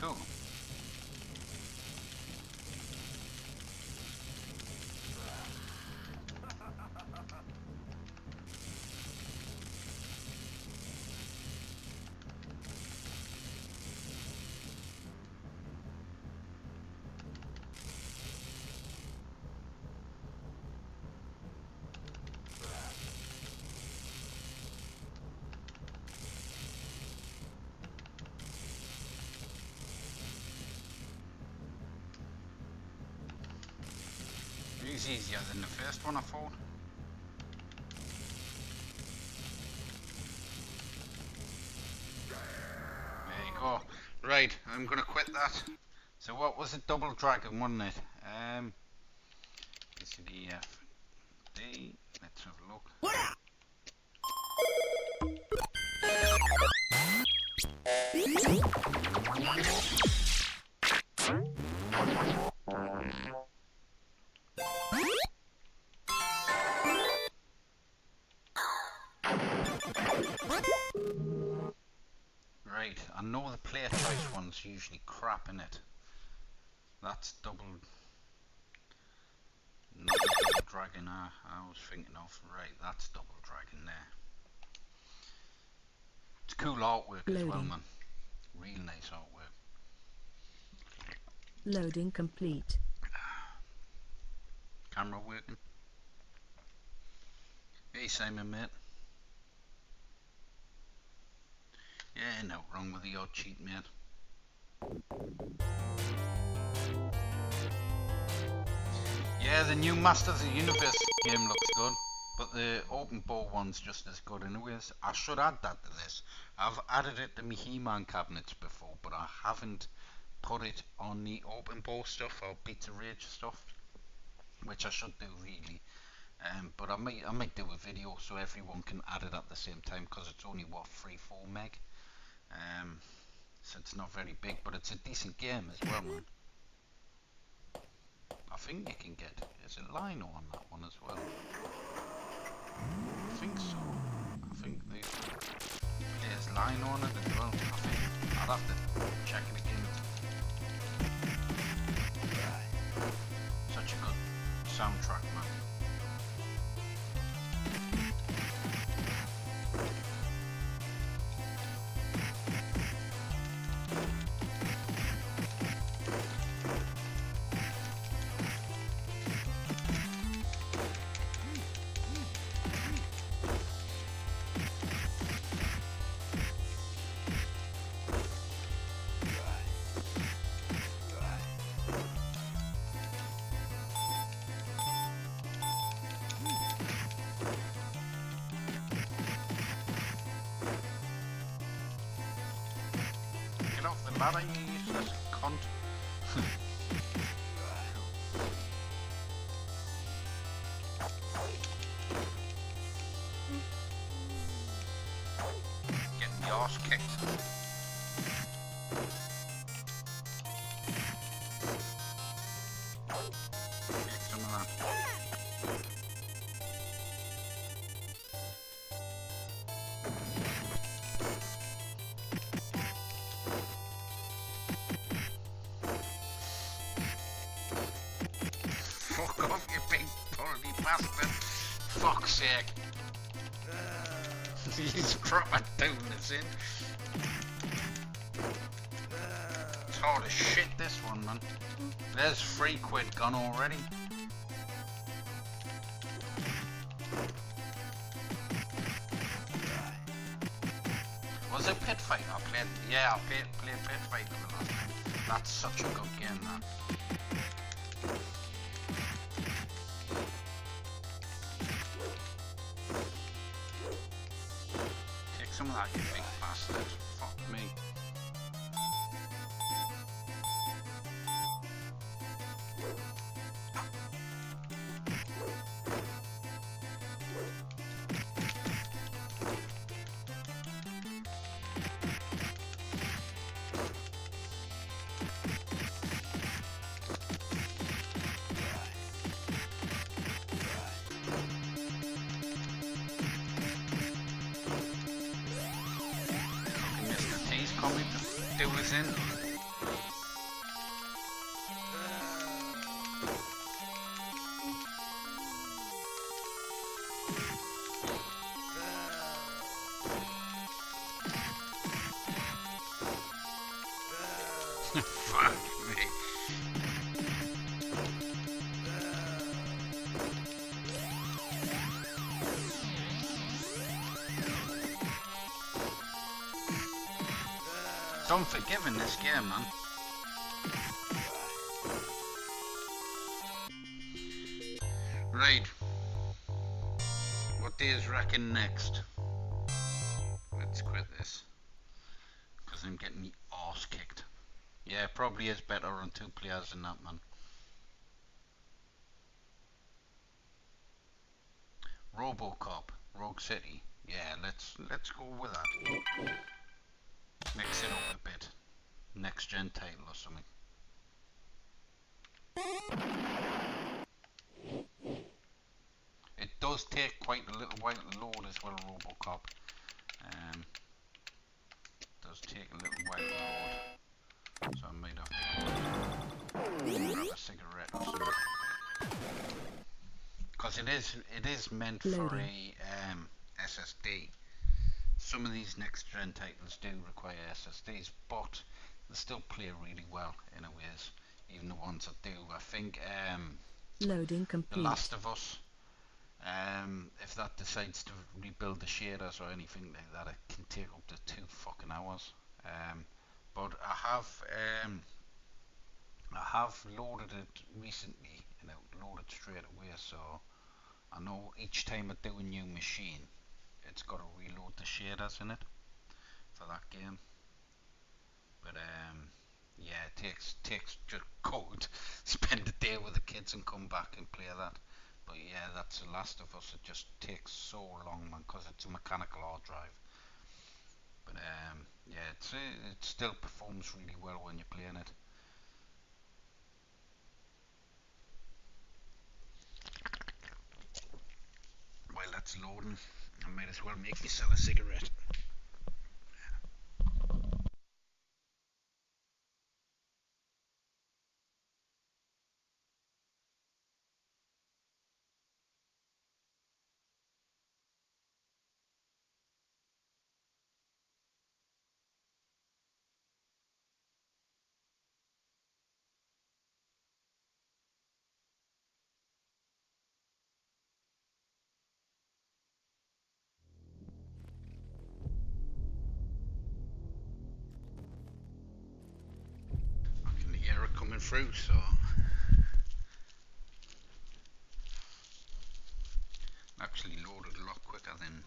Speaker 1: Cool. It's easier than the first one, I thought. There you go. Right, I'm gonna quit that. So what was it? Double dragon, wasn't it? B, C, D, E, F, D. Let's have a look. Right, I know the player choice one's usually crap in it. That's double. Not double dragon. I was thinking of. Right, that's double dragon there. It's cool artwork as well, man. Real nice artwork.
Speaker 3: Loading complete.
Speaker 1: Camera working. Hey Simon, mate. Yeah, no wrong with the odd cheat, mate. Yeah, the new Masters of the Universe game looks good, but the open ball one's just as good anyways. I should add that to this. I've added it to my He-Man cabinets before, but I haven't put it on the open ball stuff or Beats of Rage stuff, which I should do really. But I might do a video so everyone can add it at the same time, because it's only what 3-4 meg. So it's not very big, but it's a decent game as well, man. I think you can get, is it Lino on that one as well? I think so. I think there's Lino on it as well. I think I'll have to check it again. Such a good soundtrack, man. Get off the ladder, you useless cunt. Getting the arse kicked. Get some of that. Fuck off, you big bloody bastard. Fuck's sake. He's proper doing this in. It's hard as shit, this one, man. There's £3 gone already. Was it Pit Fight? I played Pit Fight for the last time. That's such a good game, man. Take some of that, you big bastard. Fuck me. Mr. T's coming to do us in. Fuck me. It's unforgiving, this game, man. Right. What days reckon next? Let's quit this. Because I'm getting me arse kicked. Yeah, probably is better on 2 players than that, man. Robocop Rogue City. Yeah, let's go with that. Mix it up a bit. Next gen title or something. It does take quite a little while to load as well, Robocop. It does take a little while to load. So I might have to grab a cigarette or something. Because it is meant for a SSD. Some of these next gen titles do require SSDs, but they still play really well in a ways, even the ones that do. I think
Speaker 3: Loading complete.
Speaker 1: The Last of Us, if that decides to rebuild the shaders or anything like that, it can take up to 2 fucking hours. But I have loaded it recently and it loaded straight away, so I know each time I do a new machine, it's got to reload the shaders in it for that game. But yeah, it takes just code, spend the day with the kids and come back and play that. But yeah, that's The Last of Us. It just takes so long, man, because it's a mechanical hard drive. But yeah, it still performs really well when you're playing it. While that's loading, I might as well make myself a cigarette. I can hear it coming through, so actually loaded a lot quicker than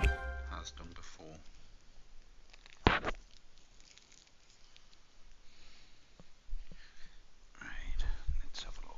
Speaker 1: it has done before. Right, let's have a look.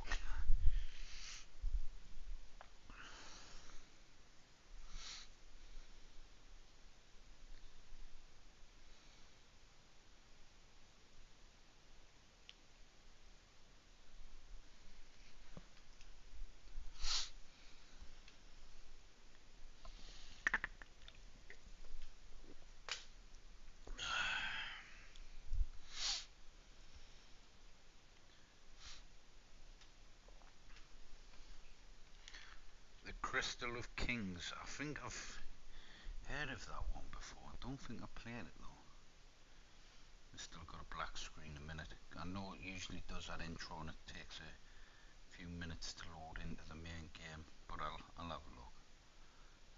Speaker 1: The Crystal of Kings. I think I've heard of that one before. I don't think I played it though. It's still got a black screen a minute. I know it usually does that intro and it takes a few minutes to load into the main game, but I'll have a look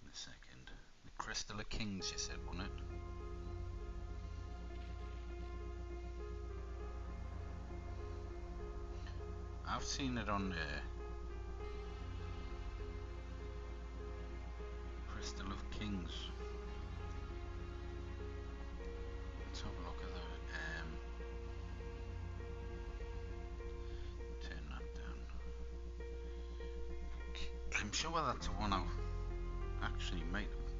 Speaker 1: in a second. The Crystal of Kings, you said, wasn't it? I've seen it on the Crystal of Kings. Let's have a look at the turn that down. I'm sure that's the one I actually might have.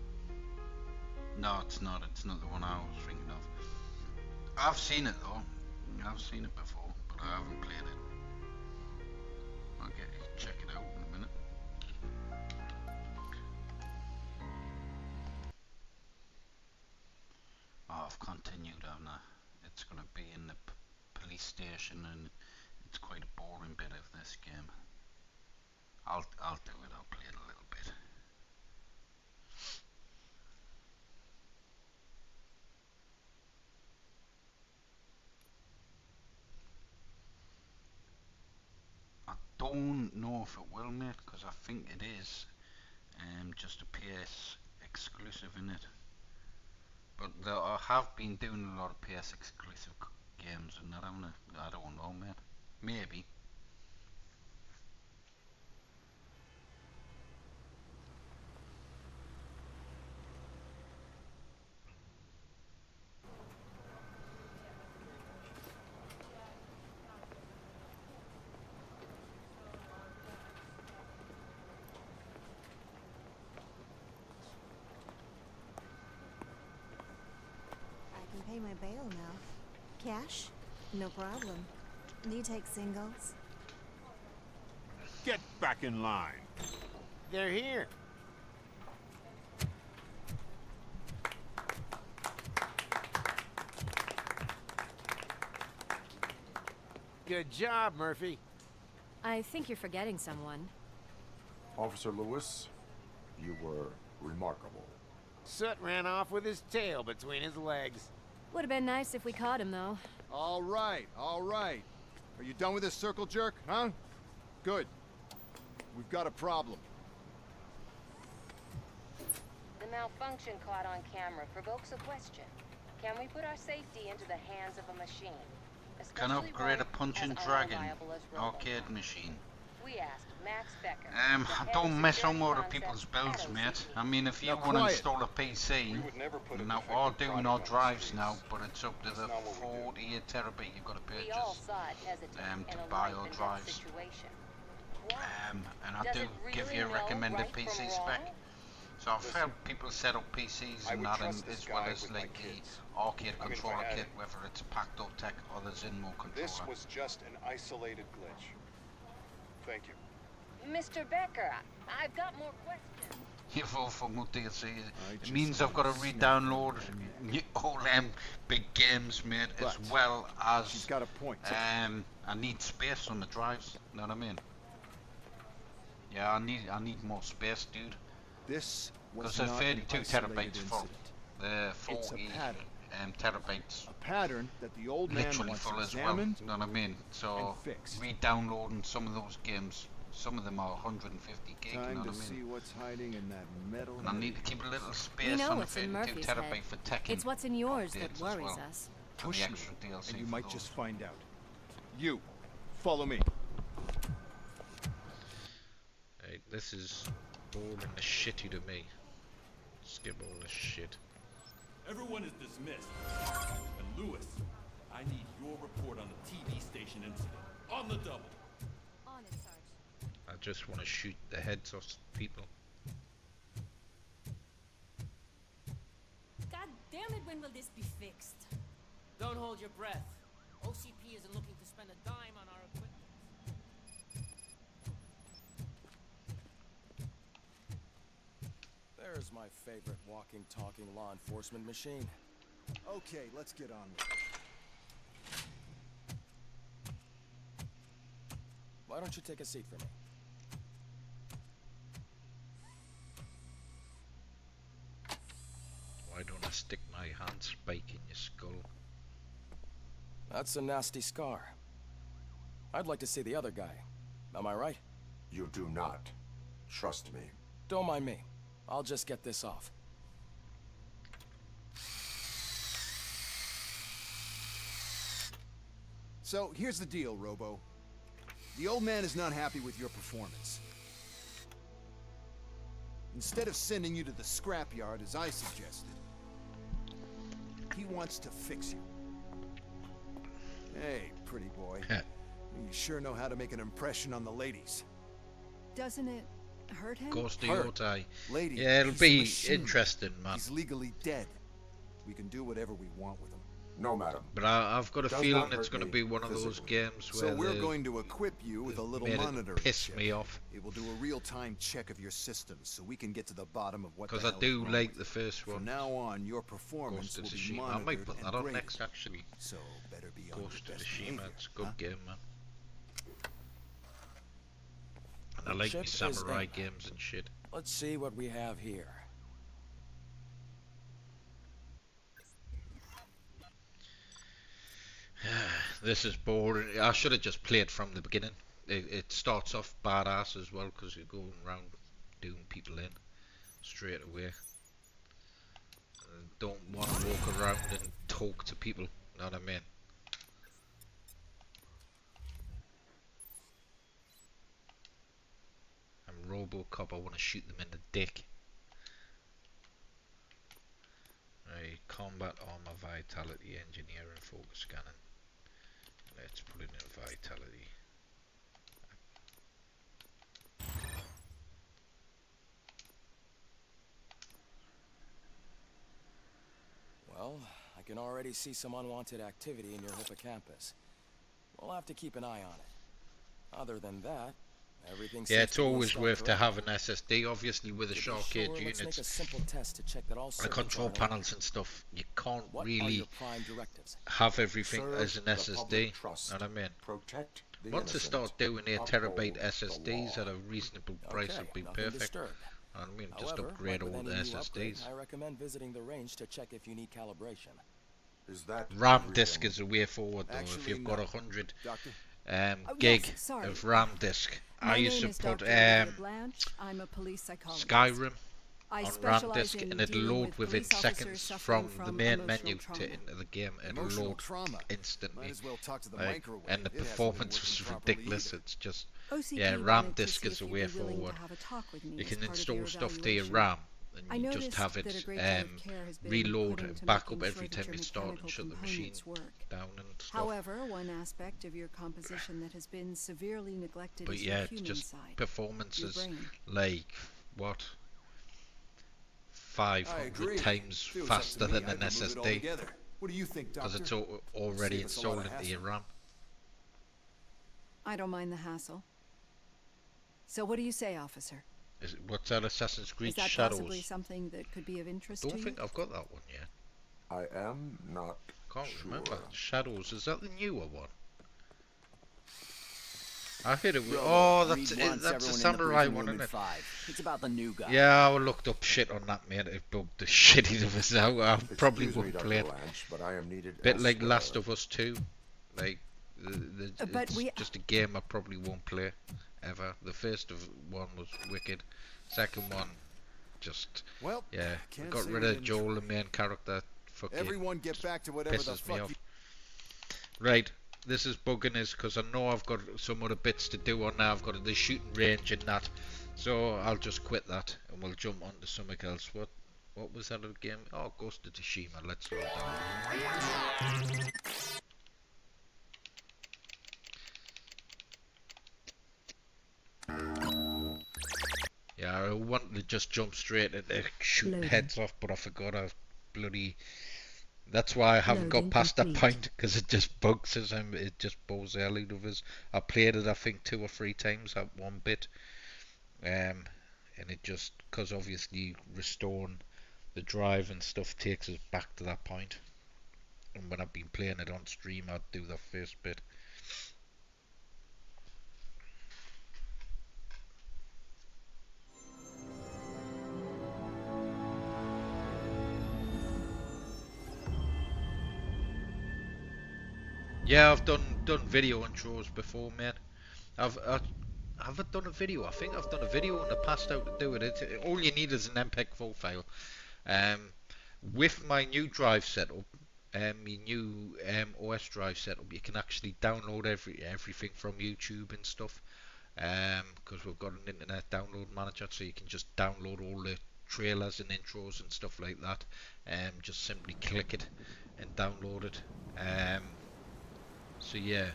Speaker 1: No, it's not the one I was thinking of. I've seen it though. I've seen it before, but I haven't played it. I'll check it out in a minute. Oh, I've continued on it's going to be in the police station and it's quite a boring bit of this game. I'll do it, I'll play it a little bit. don't know if it will, mate, because I think it is just a PS exclusive in it. But I have been doing a lot of PS exclusive games and that, I don't know, mate. Maybe.
Speaker 4: Pay my bail now. Cash? No problem. Do you take singles?
Speaker 2: Get back in line.
Speaker 5: They're here. Good job, Murphy.
Speaker 6: I think you're forgetting someone.
Speaker 7: Officer Lewis, you were remarkable.
Speaker 5: Soot ran off with his tail between his legs.
Speaker 6: Would have been nice if we caught him, though.
Speaker 8: All right, all right. Are you done with this circle jerk, huh? Good. We've got a problem.
Speaker 9: The malfunction caught on camera provokes a question. Can we put our safety into the hands of a machine?
Speaker 1: Can
Speaker 9: Especially
Speaker 1: upgrade a
Speaker 9: one
Speaker 1: Punching
Speaker 9: as
Speaker 1: Dragon
Speaker 9: unreliable as Robocop?
Speaker 1: arcade machine.
Speaker 9: We asked Max Becker.
Speaker 1: I don't mess on other people's builds, mate. I mean, if you
Speaker 8: Now,
Speaker 1: want to
Speaker 8: quiet.
Speaker 1: install a PC, now we're doing our drives now, but it's up to the 48 terabyte you've got to
Speaker 9: We all
Speaker 1: purchase.
Speaker 9: saw it hesitant
Speaker 1: to
Speaker 9: in a
Speaker 1: buy
Speaker 9: life
Speaker 1: our
Speaker 9: and death
Speaker 1: drives.
Speaker 9: situation. Why?
Speaker 1: And I
Speaker 9: Does
Speaker 1: do
Speaker 9: it
Speaker 1: give
Speaker 9: really
Speaker 1: you a
Speaker 9: know
Speaker 1: recommended
Speaker 9: right from
Speaker 1: PC spec.
Speaker 9: wrong?
Speaker 1: So I've helped people set up PCs and that, and as well as like the arcade controller kit, whether it's a packed up tech or the Zinmo controller.
Speaker 10: This was just an isolated glitch. Thank you.
Speaker 9: Mr. Becker, I've got more questions.
Speaker 1: You vote for DLC.
Speaker 8: I
Speaker 1: It
Speaker 8: just
Speaker 1: means I've got to
Speaker 8: want to
Speaker 1: re-download all them big games, mate, as
Speaker 8: But
Speaker 1: well
Speaker 8: She's
Speaker 1: as
Speaker 8: got a point.
Speaker 1: I need space on the drives. Know what I mean? Yeah, I need more space, dude.
Speaker 8: This was
Speaker 1: Because
Speaker 8: not
Speaker 1: they're
Speaker 8: an
Speaker 1: 32
Speaker 8: isolated
Speaker 1: terabytes for
Speaker 8: incident.
Speaker 1: the
Speaker 8: It's a
Speaker 1: 40
Speaker 8: pattern.
Speaker 1: terabytes.
Speaker 8: A pattern that the old man
Speaker 1: Literally
Speaker 8: wants
Speaker 1: full as well.
Speaker 8: examined.
Speaker 1: You know what I mean? So
Speaker 8: and fixed.
Speaker 1: re-downloading some of those games, some of them are 150 gig. You know
Speaker 8: Time
Speaker 1: what
Speaker 8: to
Speaker 1: I mean?
Speaker 8: see what's hiding in that metal.
Speaker 1: And I need to keep a little space
Speaker 6: We know
Speaker 1: on the
Speaker 6: what's in
Speaker 1: 32
Speaker 6: Murphy's
Speaker 1: terabyte
Speaker 6: head.
Speaker 1: for Tekken.
Speaker 6: It's what's in yours that
Speaker 1: updates as
Speaker 6: worries
Speaker 1: well.
Speaker 6: us.
Speaker 1: And
Speaker 8: Push
Speaker 1: the
Speaker 8: me,
Speaker 1: extra DLC
Speaker 8: and you
Speaker 1: for
Speaker 8: might
Speaker 1: those.
Speaker 8: just find out. You, follow me.
Speaker 11: Hey, this is boring as shitty to me. Skip all this shit.
Speaker 2: Everyone is dismissed. And Lewis, I need your report on the TV station incident. On the double.
Speaker 6: On it, Sarge.
Speaker 11: I just want to shoot the heads off people.
Speaker 6: God damn it, when will this be fixed?
Speaker 12: Don't hold your breath. OCP isn't looking to spend a dime on our equipment.
Speaker 13: There's my favorite walking, talking law enforcement machine.
Speaker 8: Okay, let's get on with it.
Speaker 13: Why don't you take a seat for me?
Speaker 11: Why don't I stick my handspike in your skull?
Speaker 13: That's a nasty scar. I'd like to see the other guy. Am I right?
Speaker 7: You do not. Trust me.
Speaker 13: Don't mind me. I'll just get this off.
Speaker 8: So, here's the deal, Robo. The old man is not happy with your performance. Instead of sending you to the scrapyard, as I suggested, he wants to fix you. Hey, pretty boy. You sure know how to make an impression on the ladies.
Speaker 3: Doesn't it hurt him?
Speaker 11: Ghost
Speaker 8: Hurt.
Speaker 11: Yotai.
Speaker 8: Lady,
Speaker 11: Yeah, it'll
Speaker 8: he's a
Speaker 11: be
Speaker 8: machine.
Speaker 11: interesting, man.
Speaker 8: He's legally dead. We can do whatever we want with him.
Speaker 7: No, madam.
Speaker 11: But I've got a
Speaker 7: Does
Speaker 11: feeling
Speaker 7: not
Speaker 11: it's
Speaker 7: hurt
Speaker 11: going to
Speaker 7: me
Speaker 11: be one of those
Speaker 7: physically.
Speaker 11: games where
Speaker 8: So we're
Speaker 11: they
Speaker 8: going to equip you with a little
Speaker 11: made it
Speaker 8: monitor.
Speaker 11: piss me off.
Speaker 8: It will do a real-time check of your systems, so we can get to the bottom of what.
Speaker 11: Because
Speaker 8: the
Speaker 11: I
Speaker 8: hell
Speaker 11: do
Speaker 8: is wrong
Speaker 11: like
Speaker 8: with
Speaker 11: the
Speaker 8: you.
Speaker 11: first one.
Speaker 8: From now on, your performance
Speaker 11: Ghost of
Speaker 8: will be
Speaker 11: Tsushima. I
Speaker 8: monitored
Speaker 11: might put
Speaker 8: and
Speaker 11: that on
Speaker 8: graded.
Speaker 11: next, actually.
Speaker 8: So better be on
Speaker 11: Ghost
Speaker 8: your
Speaker 11: of
Speaker 8: best
Speaker 11: Tsushima.
Speaker 8: behavior,
Speaker 11: It's a good
Speaker 8: huh?
Speaker 11: game, man. And I
Speaker 13: The
Speaker 11: like the
Speaker 13: chip is
Speaker 11: samurai
Speaker 13: in.
Speaker 11: games and shit.
Speaker 13: Let's see what we have here.
Speaker 11: This is boring. I should have just played from the beginning. it starts off badass as well because you're going around doing people in straight away. Don't want to walk around and talk to people, know what I mean? I'm Robocop, I want to shoot them in the dick. Right, combat, armor, vitality, engineering, focus scanning. Let's put it in vitality.
Speaker 13: Well, I can already see some unwanted activity in your hippocampus. We'll have to keep an eye on it. Other than that, everything seems
Speaker 11: it's always worth to have an SSD. Obviously, with the SHAR-KADE units,
Speaker 13: let's make a simple test to check that all
Speaker 11: the control panels and stuff, you can't really have everything as an SSD. Know what I mean? Once they start doing 8 terabyte SSDs at a reasonable price, would be perfect. I mean, just upgrade all the SSDs.
Speaker 13: I recommend visiting the range to check if you need calibration.
Speaker 11: RAM disk is a way forward though. If you've got 100 gig of RAM disk, I used to put
Speaker 3: I'm a police psychologist.
Speaker 11: Skyrim on RAM disk, and it'll load within seconds from the main menu to into the game. It'll load instantly, and the performance was ridiculous. It's just RAM disk is a way forward. You can install stuff to your RAM, and you just have it reload and back up every time you start and shut the machine down and stuff.
Speaker 3: However, one aspect of your composition that has been severely neglected
Speaker 11: but
Speaker 3: is
Speaker 11: yeah,
Speaker 3: your
Speaker 11: it's
Speaker 3: human
Speaker 11: just
Speaker 3: side,
Speaker 11: performances
Speaker 3: your brain.
Speaker 11: like what 500 times faster than an SSD.
Speaker 8: What do you think,
Speaker 11: Because it's already installed into your RAM.
Speaker 3: I don't mind the hassle. So what do you say, officer?
Speaker 11: What's that, Assassin's Creed
Speaker 3: Is that
Speaker 11: Shadows?
Speaker 3: possibly something that could be of interest
Speaker 11: I
Speaker 3: to
Speaker 11: don't
Speaker 3: you?
Speaker 11: think I've got that one yet.
Speaker 7: I am not
Speaker 11: Can't
Speaker 7: sure.
Speaker 11: remember. Shadows, is that the newer one? I heard it was... Oh, that's a samurai one, isn't it?
Speaker 14: It's about the new guy.
Speaker 11: Yeah, I looked up shit on that, mate. It bugged the shit out of us out. I probably won't play it.
Speaker 7: But I am needed
Speaker 11: Bit like
Speaker 7: elsewhere.
Speaker 11: Last of Us 2. Like, it's just a game I probably won't play ever. The first one was wicked. Second one, just yeah, got rid of Joel, the main character. Fucking
Speaker 8: everyone get back to whatever the
Speaker 11: pisses me
Speaker 8: fuck
Speaker 11: off. Right, this is bugging us because I know I've got some other bits to do on now. I've got the shooting range and that, so I'll just quit that and we'll jump on to something else. What was that other game? Oh, Ghost of Tsushima. Let's load that. Yeah, I wanted to just jump straight into shooting heads off, but I forgot I bloody... That's why I haven't got past that point, because it just bugs us and it just bores the hell out of us. I played it, I think, 2 or 3 times at one bit. And it just, because obviously restoring the drive and stuff takes us back to that point. And when I've been playing it on stream, I'd do the first bit. Yeah, I've done video intros before, man. Have I done a video? I think I've done a video in the past how to do it. All you need is an MPEG-4 file. With my new drive setup, my new OS drive setup, you can actually download everything from YouTube and stuff. Because we've got an internet download manager, so you can just download all the trailers and intros and stuff like that. Just simply click it and download it. So yeah,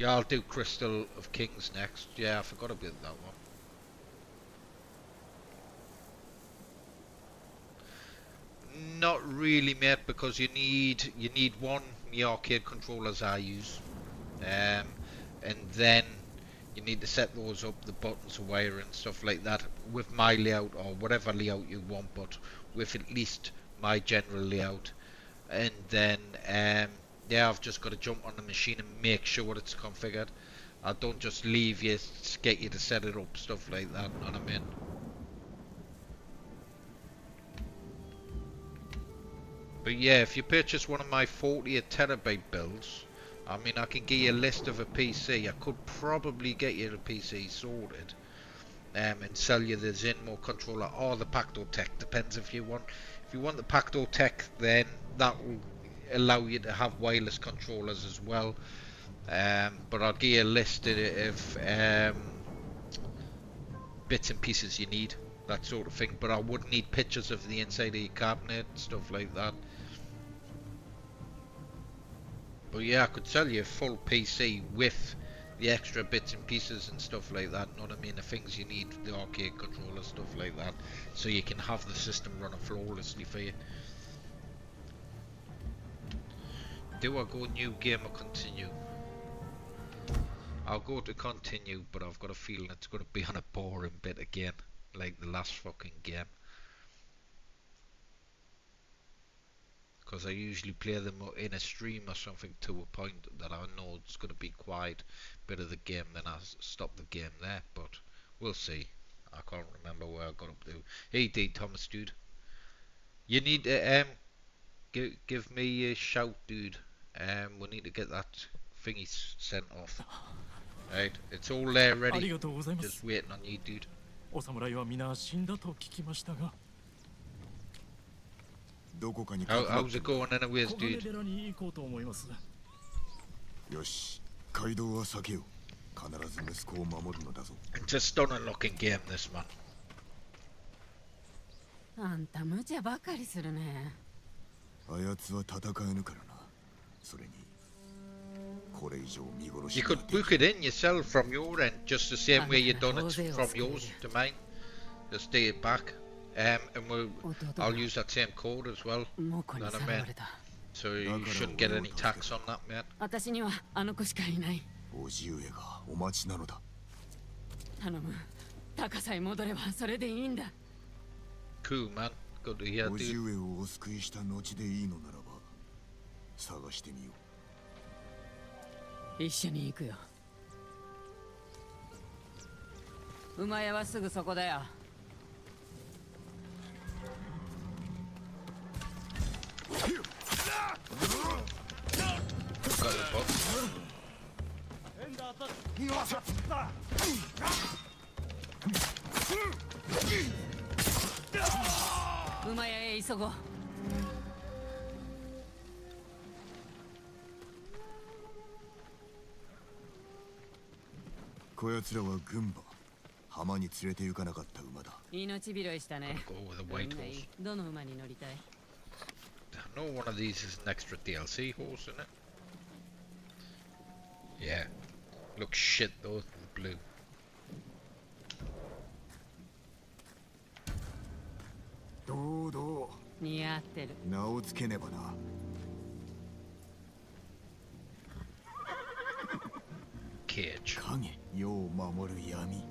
Speaker 11: I'll do Crystal of Kings next. Yeah, I forgot about that one. Not really, mate, because you need one the arcade controllers I use, and then you need to set those up, the buttons, wire and stuff like that, with my layout or whatever layout you want, but with at least my general layout, and then yeah, I've just got to jump on the machine and make sure it's configured. I don't just leave you, get you to set it up, stuff like that, you know what I mean? But yeah, if you purchase one of my 48 terabyte builds, I mean, I can give you a list of a PC. I could probably get you a PC sorted, and sell you the Zinmo controller or the Pacto Tech. Depends if you want. If you want the Pacto Tech, then that will allow you to have wireless controllers as well. But I'll give you a list of bits and pieces you need, that sort of thing. But I would need pictures of the inside of your cabinet, stuff like that. But yeah, I could sell you a full PC with the extra bits and pieces and stuff like that. Know what I mean? The things you need, the arcade controller, stuff like that, so you can have the system running flawlessly for you. Do I go new game or continue? I'll go to continue, but I've got a feeling it's going to be on a boring bit again, like the last fucking game. Because I usually play them in a stream or something to a point that I know it's going to be quite a bit of the game, then I stop the game there, but we'll see. I can't remember where I got up to. Hey D Thomas, dude. You need to give me a shout, dude. We need to get that thingy sent off. Right, it's all there ready. Just waiting on you, dude. How's it going anyways, dude? It's a stunning looking game, this man.
Speaker 6: あんた無茶ばかりするね。
Speaker 8: あやつは戦えぬからな。それに
Speaker 11: You could book it in yourself from your end, just the same way you done it from yours to mine. Just stay it back, and I'll use that same code as well. You know what I mean? So you shouldn't get any tax on that, man.
Speaker 6: 私にはあの子しかいない。
Speaker 8: おじ上がお待ちなのだ。
Speaker 6: 頼む。高さへ戻ればそれでいいんだ。
Speaker 11: Cool, man. Good to hear, dude.
Speaker 8: おじ上をお救いした後でいいのならば、探してみよう。
Speaker 6: 一緒に行くよ。馬屋はすぐそこだよ。馬屋へ急ごう。
Speaker 8: こやつらは軍馬。浜に連れて行かなかった馬だ。
Speaker 6: 命拾いしたね。どの馬に乗りたい?
Speaker 11: I know one of these is an extra DLC horse, isn't it? Yeah. Looks shit though, blue.
Speaker 8: どうどう。
Speaker 6: 似合ってる。
Speaker 8: 名をつけねばな。
Speaker 11: Cage.
Speaker 8: 影、世を守る闇。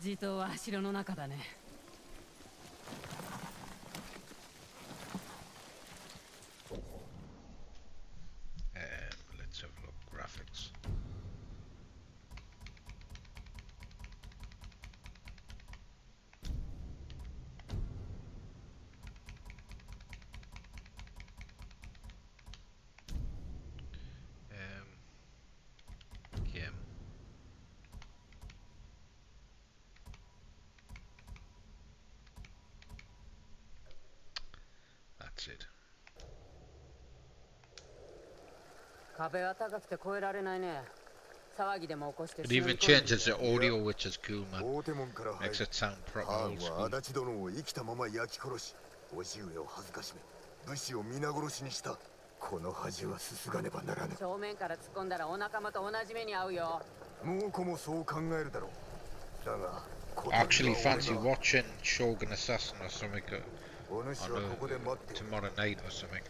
Speaker 6: 地頭は城の中だね。
Speaker 11: Let's have a look. Graphics. Game. That's it.
Speaker 6: 壁は高くて越えられないね。騒ぎでも起こして。
Speaker 11: It even changes the audio, which is cool, man. Makes it sound proper old school.
Speaker 8: 足立殿を生きたまま焼き殺し、叔父上を恥ずかしめ、武士を皆殺しにした。この恥はすすがねばならぬ。
Speaker 6: 正面から突っ込んだらお仲間と同じ目に遭うよ。
Speaker 8: 猛虎もそう考えるだろう。だが、
Speaker 11: actually fancy watching Shogun Assassin or something tomorrow night or something.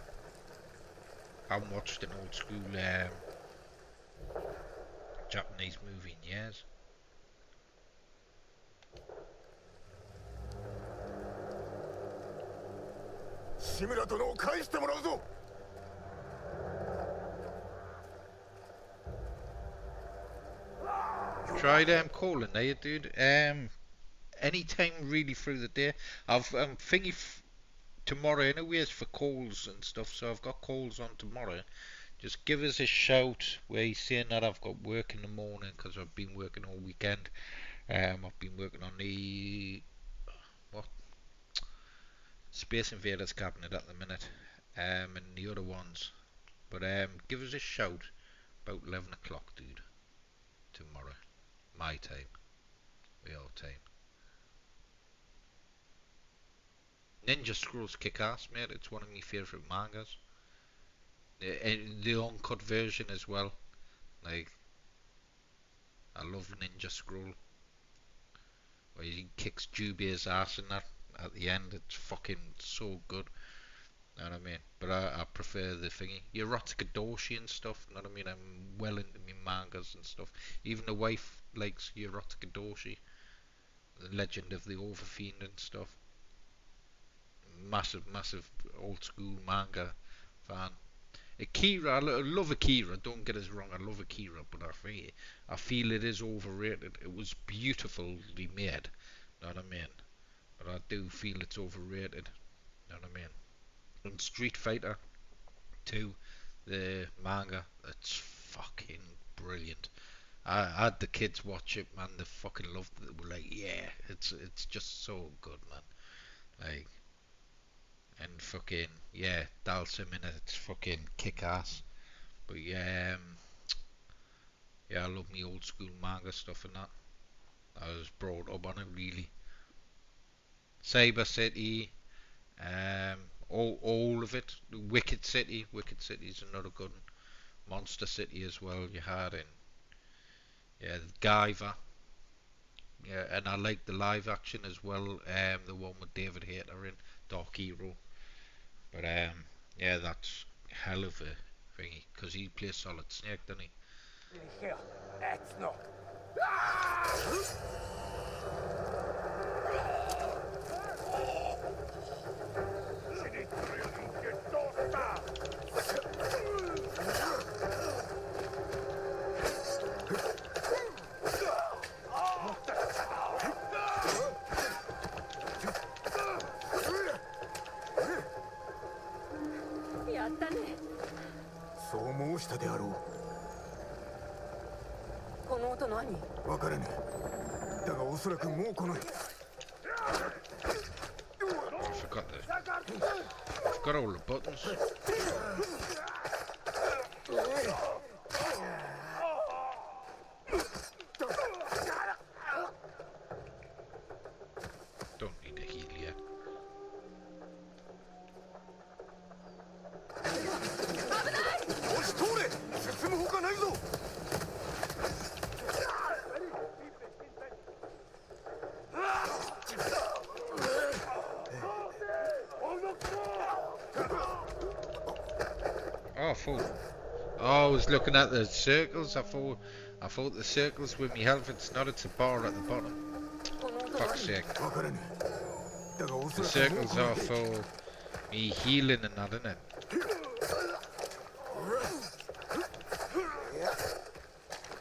Speaker 11: I haven't watched an old school Japanese movie in years. Tried calling there, dude. Anytime really through the day. I've thingy tomorrow anyways for calls and stuff, so I've got calls on tomorrow. Just give us a shout where you're saying that I've got work in the morning, because I've been working all weekend. I've been working on the Space Invaders cabinet at the minute, and the other ones. But give us a shout about 11 o'clock, dude, tomorrow, my time, your time. Ninja Scrolls kick ass, mate. It's one of my favourite mangas. The uncut version as well. Like, I love Ninja Scroll. Where he kicks Jubia's ass in that at the end. It's fucking so good. You know what I mean? But I prefer the thingy. Erotica Doshi and stuff. You know what I mean? I'm well into my mangas and stuff. Even the wife likes Erotica Doshi. The Legend of the Overfiend and stuff. Massive old school manga fan. Akira, I love Akira, don't get us wrong, I love Akira, but I feel it is overrated. It was beautifully made, know what I mean? But I do feel it's overrated, know what I mean? And Street Fighter 2, the manga, it's fucking brilliant. I had the kids watch it, man, they fucking loved it. They were like, yeah, it's just so good, man. Like, and fucking, yeah, Dalsim in it, it's fucking kick ass. But yeah, I love me old school manga stuff and that. I was brought up on it really. Saber City, all of it. Wicked City is another good one. Monster City as well you had, and yeah, Guyver. Yeah, and I like the live action as well, the one with David Hayter in Dark Hero. But yeah, that's hell of a thingy, because he plays Solid Snake, doesn't he? Forgot all the buttons. Don't need to heal yet. I was looking at the circles. I thought the circles with me health. It's not. It's a bar at the bottom. Fuck's sake. The circles are for me healing and that, innit?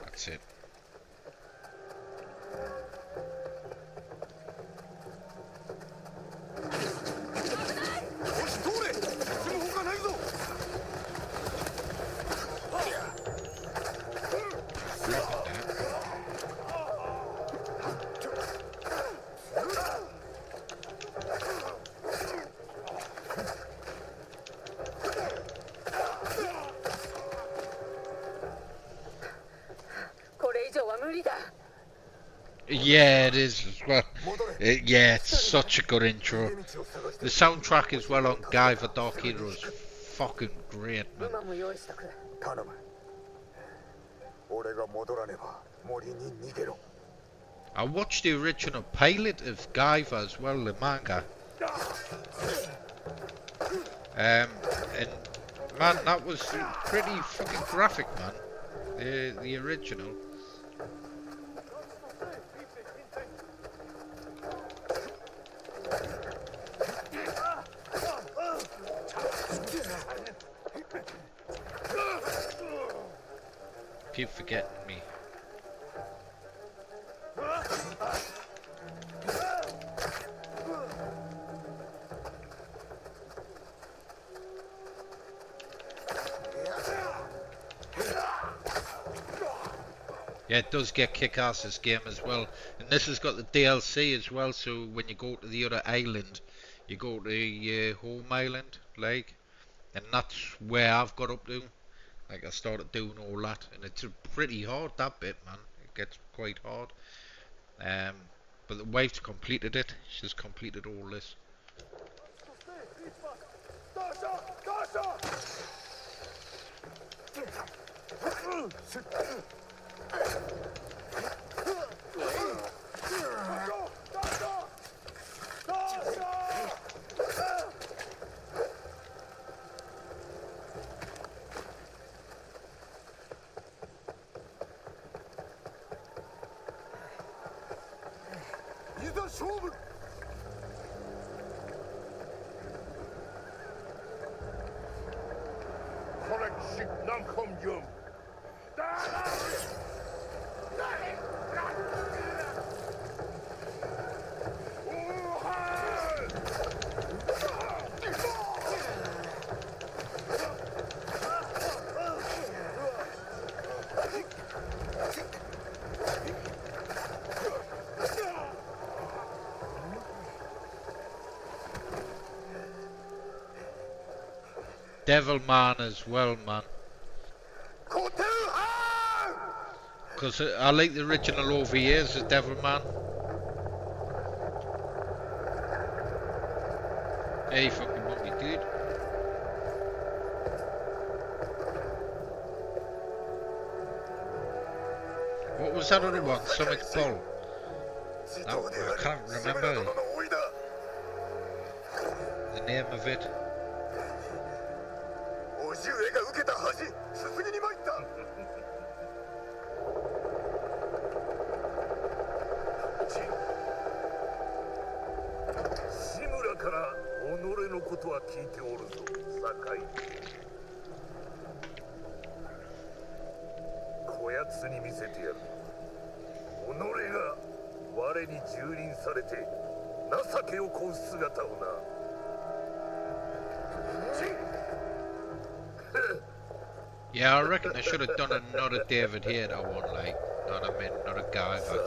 Speaker 11: That's it. Yeah, it is as well. Yeah, it's such a good intro. The soundtrack as well on Guyver Dark Hero is fucking great, man. I watched the original pilot of Guyver as well, the manga. And man, that was pretty fucking graphic, man. The original. Keep forgetting me. Yeah, it does get kick-ass, this game as well. And this has got the DLC as well, so when you go to the other island, you go to your home island, like, and that's where I've got up to. Like, I started doing all that, and it's pretty hard, that bit, man. It gets quite hard. But the wife's completed it. She's completed all this. Devil Man as well, man. Because I like the original OVAs as Devil Man. Hey, fucking won't be good. What was that other one? Sonic Ball? I can't remember the name of it. Yeah, I reckon I should have done another David Hayter one, like, not a Guyver.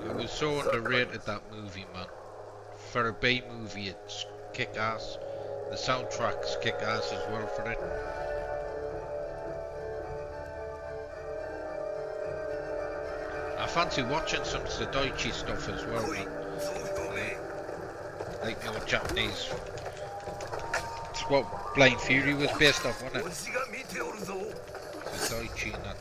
Speaker 11: It was so underrated, that movie, man. For a B movie, it's kick-ass. The soundtrack's kick-ass as well for it. I fancy watching some Sudaichi stuff as well, man. Like the old Japanese. It's what Blind Fury was based off, wasn't it? Sudaichi and that.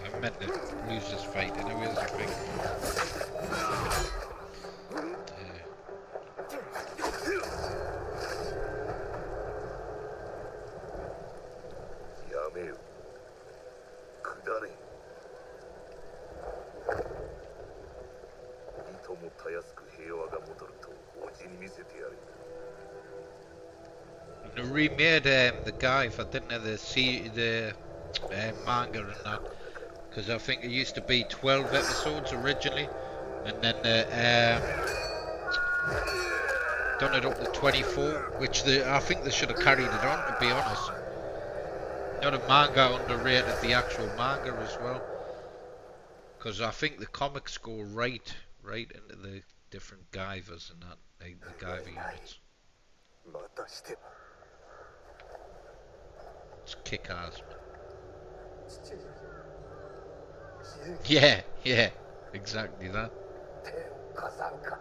Speaker 11: I meant to lose this fight anyways, I think. They remade the guy for didn't have the manga and that, because I think it used to be 12 episodes originally, and then done it up to 24, which I think they should have carried it on, to be honest. Not a manga underrated the actual manga as well, because I think the comics go right into the different Guyvers and that, like the Guyver units. It's kick-ass. Yeah, exactly that.
Speaker 8: かさんか。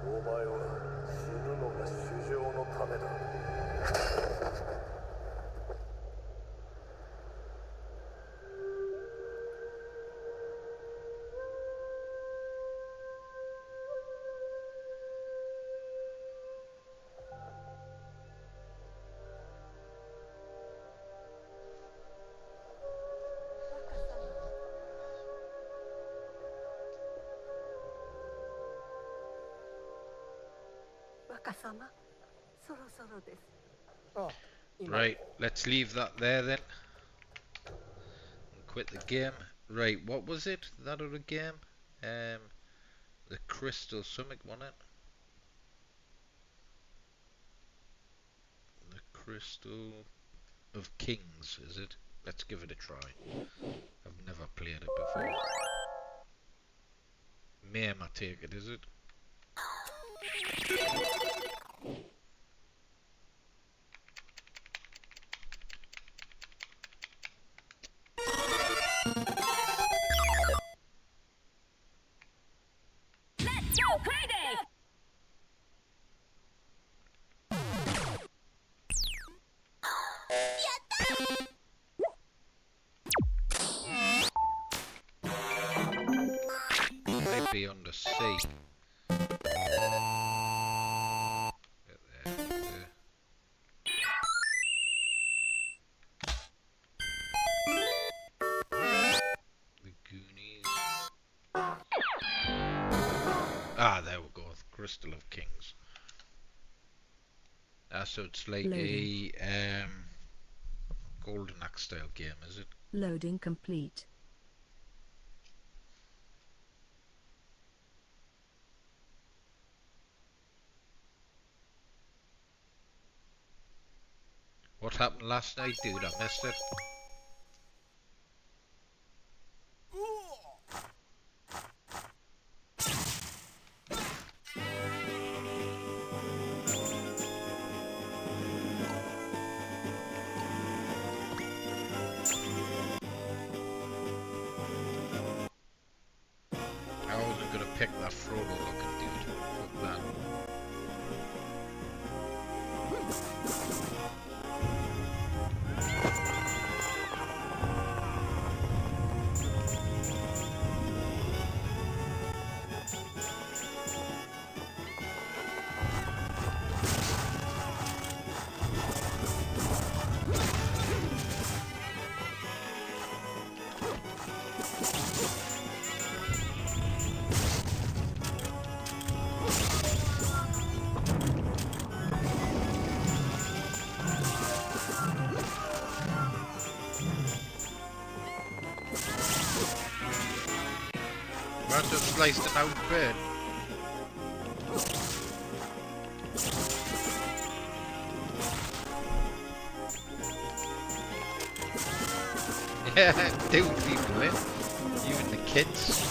Speaker 8: お前は死ぬのが主情のためだ。
Speaker 11: Right, let's leave that there then. And quit the game. Right, what was it? That other game? The Crystal Summit, wasn't it? The Crystal of Kings, is it? Let's give it a try. I've never played it before. MAME, I take it, is it? Might be on the sea. Ah, there we go. Crystal of Kings. So it's like
Speaker 15: Loading.
Speaker 11: a Golden Axe style game, is it?
Speaker 15: Loading complete.
Speaker 11: What happened last night, dude? I missed it. I wasn't gonna pick that Frodo looking dude. Fuck that. I just sliced an out bird. Yeah, do people in. Even the kids.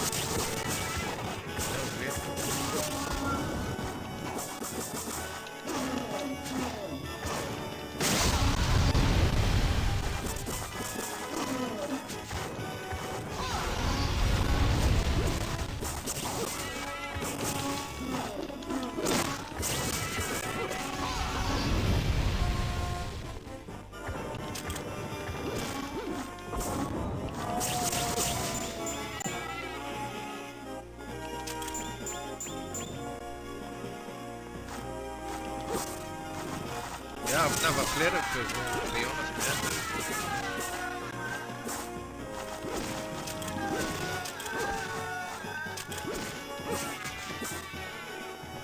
Speaker 11: Yeah, I've never played it before, to be honest, man.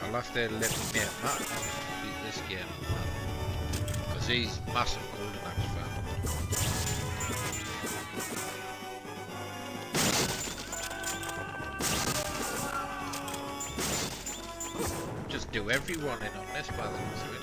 Speaker 11: I'll have to let me mate Matt beat this game, because he's a massive Golden Axe fan. Just do everyone in on this by the looks of it.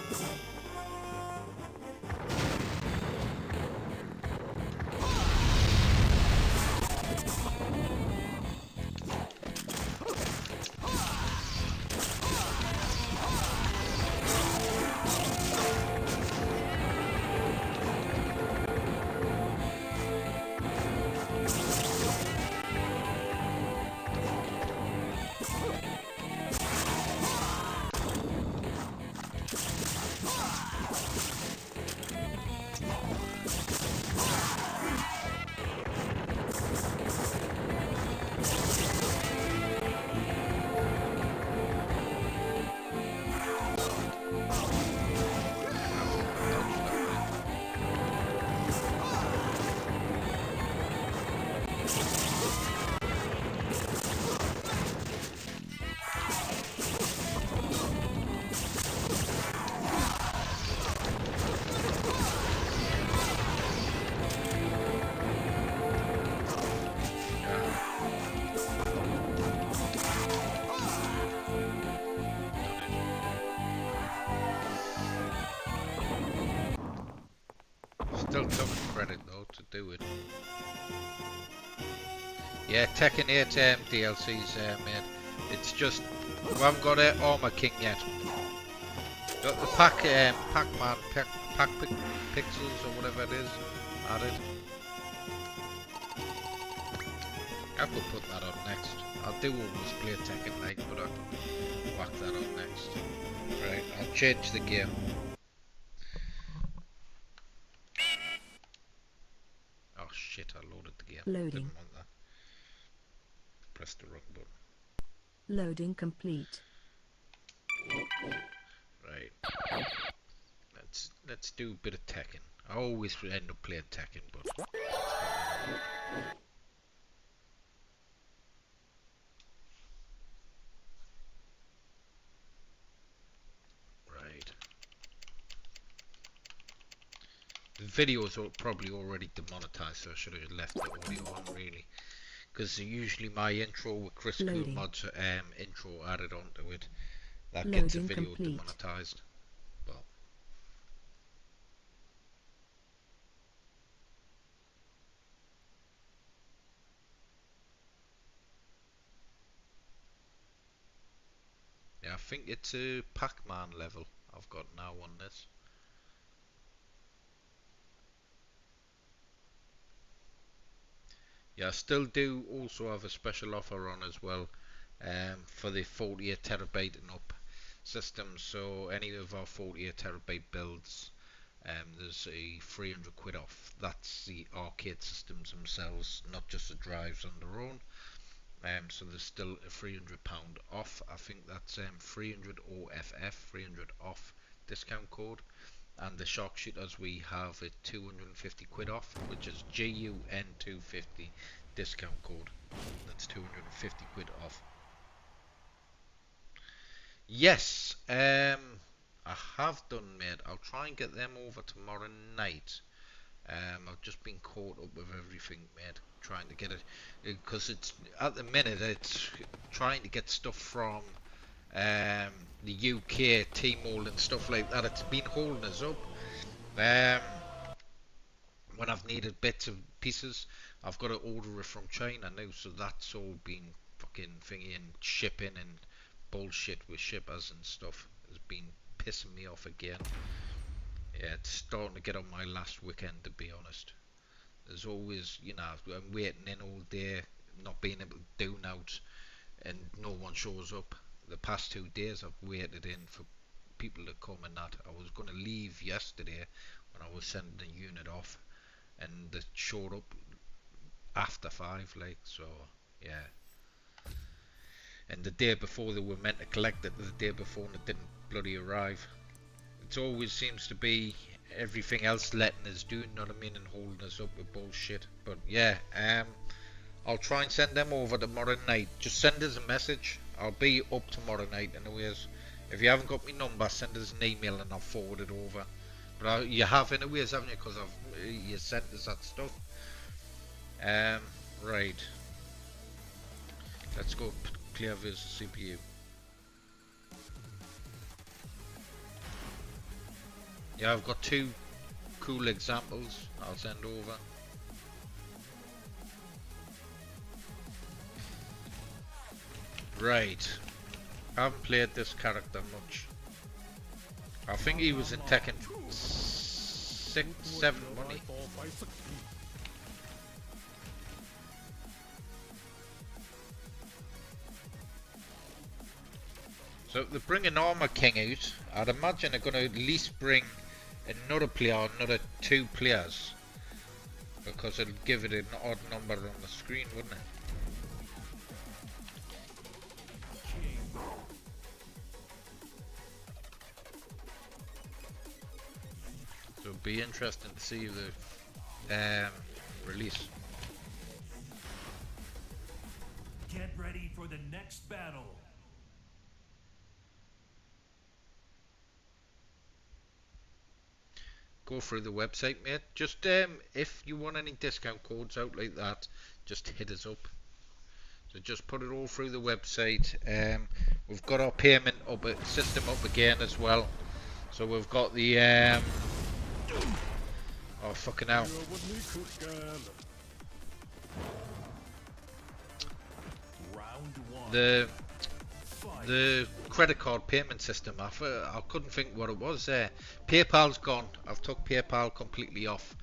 Speaker 11: ton of credit though to do it. Yeah, Tekken 8 DLC's mate. It's just we haven't got an Armor King yet. Got the Pac-Man pixels or whatever it is added. I could put that on next. I do always play Tekken like, but I could whack that on next. Right, I'll change the game. Oh shit, I loaded the game.
Speaker 15: Loading.
Speaker 11: Didn't want that. Pressed the wrong button.
Speaker 15: Loading complete.
Speaker 11: Right. Let's do a bit of Tekken. I always end up playing Tekken, but right. The videos are probably already demonetized, so I should have left the audio on really. Because usually my intro with Chris Coolmod's intro added onto it. That gets the video demonetized. Well. Yeah, I think it's a Pac-Man level I've got now on this. Yeah, I still do also have a special offer on as well for the 48TB and up systems. So any of our 48TB builds, there's a 300 quid off. That's the arcade systems themselves, not just the drives on their own. So there's still a £300 off. I think that's 300 OFF, 300 off discount code. And the Shark Shooters we have a 250 quid off, which is GUN250 discount code. That's 250 quid off. Yes, I have done, mate. I'll try and get them over tomorrow night. I've just been caught up with everything, mate. Trying to get it, because it's at the minute it's trying to get stuff from the UK, T-Mall and stuff like that. It's been holding us up. When I've needed bits and pieces, I've got to order it from China now, so that's all been fucking thingy, and shipping and bullshit with shippers and stuff has been pissing me off again. Yeah, it's starting to get on my last weekend, to be honest. There's always, you know, I'm waiting in all day, not being able to do out, and no one shows up. The past 2 days I've waited in for people to come and that. I was going to leave yesterday when I was sending the unit off, and they showed up after 5, like, so yeah. And the day before they were meant to collect it, the day before, and it didn't bloody arrive. It always seems to be everything else letting us do, you know what I mean, and holding us up with bullshit. But yeah, I'll try and send them over tomorrow night. Just send us a message. I'll be up tomorrow night anyways. If you haven't got my number, send us an email and I'll forward it over. But you have anyways, haven't you? Because you sent us that stuff. Right. Let's go clear this CPU. Yeah, I've got 2 cool examples I'll send over. Right. I haven't played this character much. I think he was in Tekken 6, 7, wasn't he? So if they bring an Armor King out, I'd imagine they're going to at least bring another player, another 2 players, because it'll give it an odd number on the screen, wouldn't it? So it'll be interesting to see the release.
Speaker 2: Get ready for the next battle.
Speaker 11: Go through the website, mate. Just if you want any discount codes out like that, just hit us up. So just put it all through the website. We've got our payment system up again as well. So we've got the Oh fucking hell. The credit card payment system, I couldn't think what it was there. PayPal's gone. I've took PayPal completely off.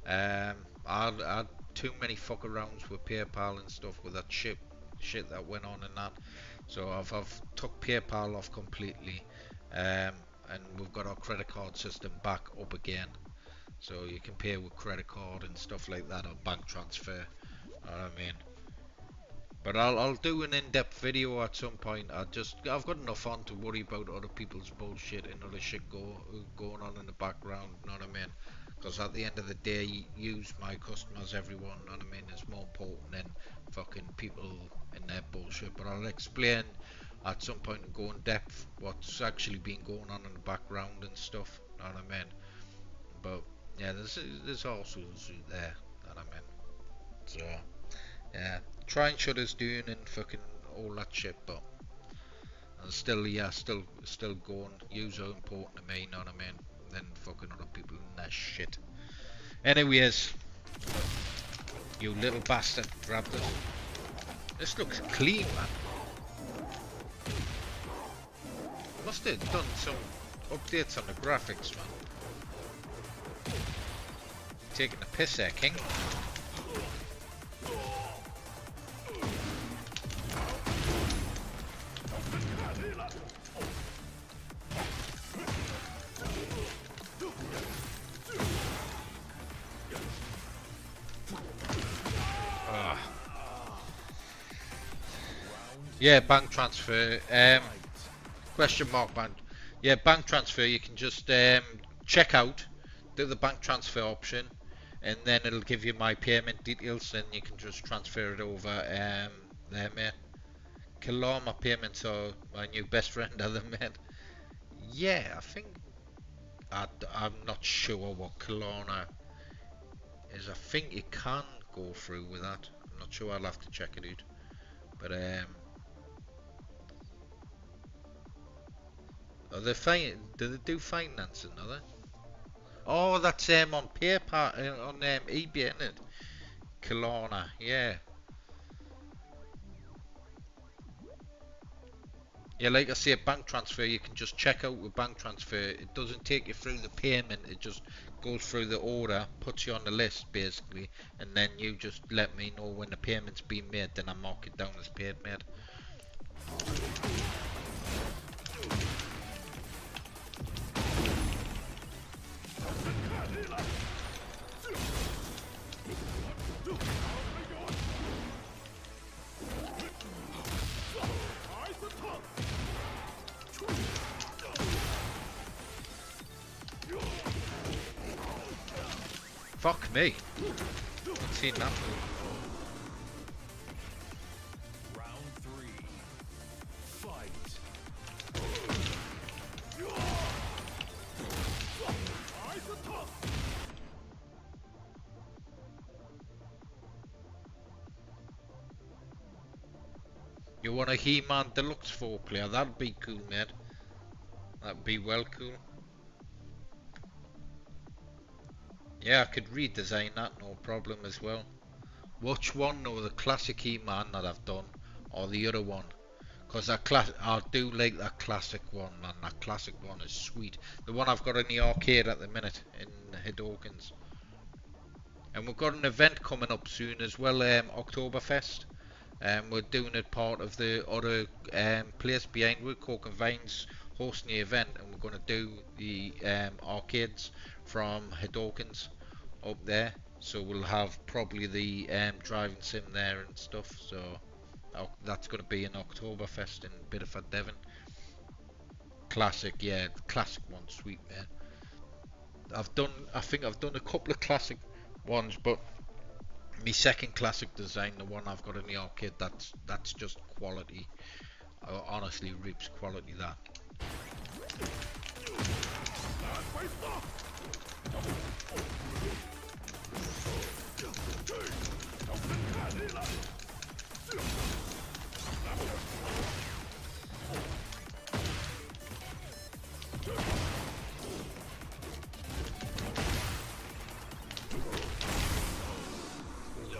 Speaker 11: I had too many fuck arounds with PayPal and stuff with that shit that went on and that. So I've took PayPal off completely. And we've got our credit card system back up again. So you can pay with credit card and stuff like that, or bank transfer. You know what I mean? But I'll do an in-depth video at some point. I've got enough on to worry about other people's bullshit and other shit going on in the background. You know what I mean? Because at the end of the day, use my customers, everyone. You know what I mean? It's more important than fucking people and their bullshit. But I'll explain at some point and go in depth what's actually been going on in the background and stuff. You know what I mean? But yeah, there's also there. You know what I mean? So yeah, trying Shutter's doing and fucking all that shit, but and still going. User important to me, you know what I mean? Then fucking other people in that shit. Anyways, you little bastard, grab this. This looks clean, man. Must have done some updates on the graphics, man. Taking the piss there, King. Yeah, bank transfer. Question mark bank. Yeah, bank transfer. You can just check out, do the bank transfer option, and then it'll give you my payment details. Then you can just transfer it over. There, mate. Kalama payments are my new best friend, other mate. Yeah, I think I'm not sure what Kalana is. I think you can go through with that. I'm not sure. I'll have to check it out. But are they do they do financing? Are they? Oh, that's on PayPal on eBay, isn't it? Kalana, yeah. Yeah, like I say, bank transfer, you can just check out with bank transfer. It doesn't take you through the payment, it just goes through the order, puts you on the list basically, and then you just let me know when the payment's been made, then I mark it down as paid, mate. Fuck me. I've seen that move.
Speaker 2: Round 3. Fight.
Speaker 11: You want a He-Man Deluxe 4-player? That'd be cool, mate. That'd be well cool. Yeah, I could redesign that, no problem as well. Which one, or the classic He-Man that I've done, or the other one? Because I do like that classic one, and that classic one is sweet. The one I've got in the arcade at the minute, in Hidokins. And we've got an event coming up soon as well, Oktoberfest. We're doing it part of the other place behind with Coke and Vines hosting the event, and we're going to do the arcades from Hidokins up there, so we'll have probably the driving sim there and stuff, so that's going to be in Oktoberfest in Bideford, Devon. Classic, yeah, the classic one, sweet, man. I think I've done a couple of classic ones, but my second classic design, the one I've got in the arcade, that's just quality. Honestly, rips quality, that.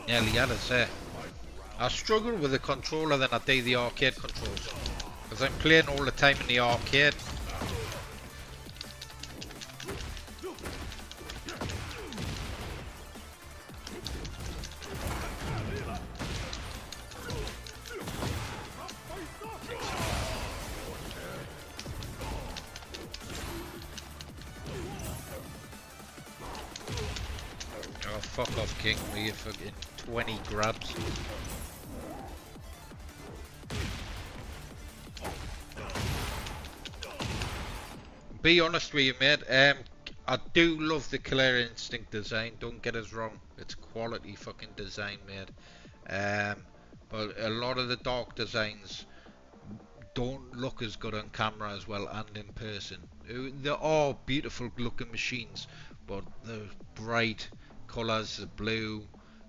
Speaker 11: nearly had us there. I struggle with the controller than I do the arcade controls, because I'm playing all the time in the arcade. Oh, fuck off, King, with your fucking 20 grabs. Be honest with you, mate, I do love the Killer Instinct design, don't get us wrong, it's quality fucking design, mate. But a lot of the Dark designs don't look as good on camera as well and in person. They are beautiful looking machines, but the bright colours, the blue,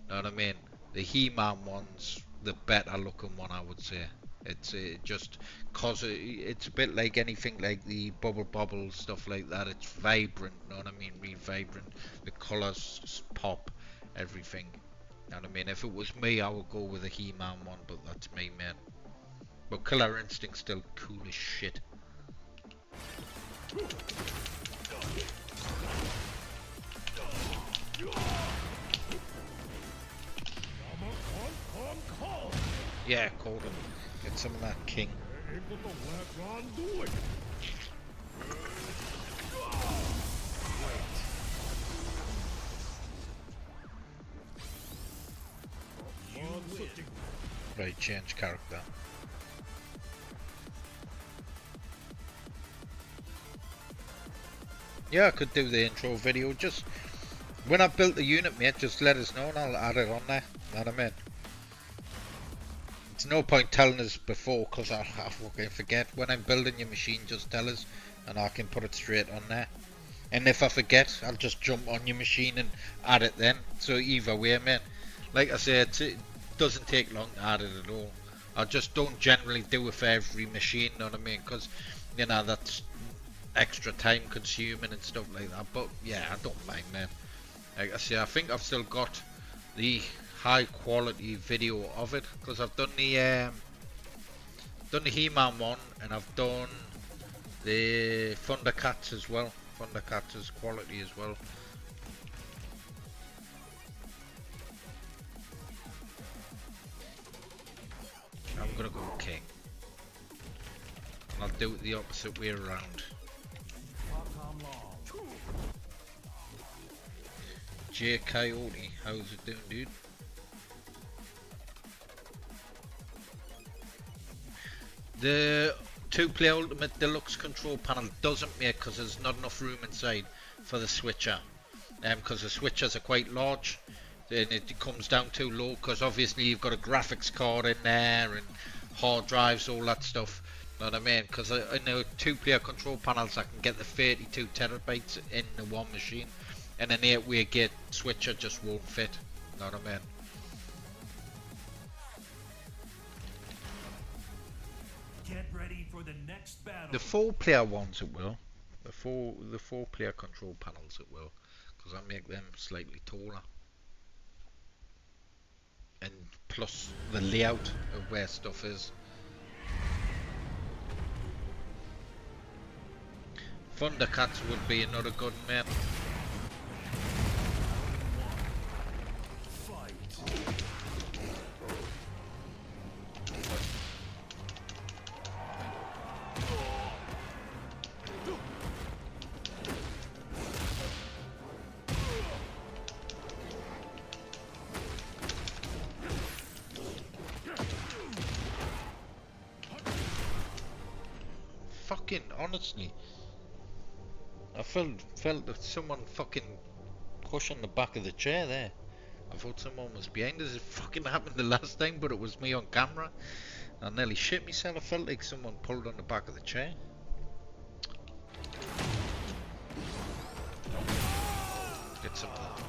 Speaker 11: know what I mean? The He-Man one's the better looking one, I would say. It's just cause it's a bit like anything like the Bubble stuff like that. It's vibrant, know what I mean? Real vibrant. The colours pop, everything. Know what I mean? If it was me, I would go with the He-Man one, but that's me, man. But Killer Instinct's still cool as shit. Yeah, called him. Get some of that, King. Right, change character. Yeah, I could do the intro video. Just when I built the unit, mate, just let us know and I'll add it on there. Know what I mean? It's no point telling us before, because I'll fucking forget. When I'm building your machine, just tell us and I can put it straight on there. And if I forget, I'll just jump on your machine and add it then. So either way, mate, like I said, it doesn't take long to add it at all. I just don't generally do it for every machine, know what I mean? Because, you know, that's extra time consuming and stuff like that. But yeah, I don't mind, man. Like I say, I think I've still got the high quality video of it, because I've done the He-Man one and I've done the Thundercats as well. Thundercats is quality as well. I'm gonna go King. I'll do it the opposite way around. J Coyote, how's it doing, dude? The 2-player Ultimate Deluxe control panel doesn't make, because there's not enough room inside for the switcher. Because the switchers are quite large, and it comes down too low, because obviously you've got a graphics card in there and hard drives, all that stuff. Know what I mean? Because in the 2-player control panels I can get the 32 terabytes in the one machine, and an 8-way gate switcher just won't fit. Know what I mean?
Speaker 2: Get ready for the next battle.
Speaker 11: The 4-player ones it will. The 4-player control panels it will, because I make them slightly taller. And plus the layout of where stuff is. Thundercats would be another good man. Fucking honestly, I felt that someone fucking pushing the back of the chair there. I thought someone was behind us. It fucking happened the last time, but it was me on camera. I nearly shit myself. I felt like someone pulled on the back of the chair. Get some of that.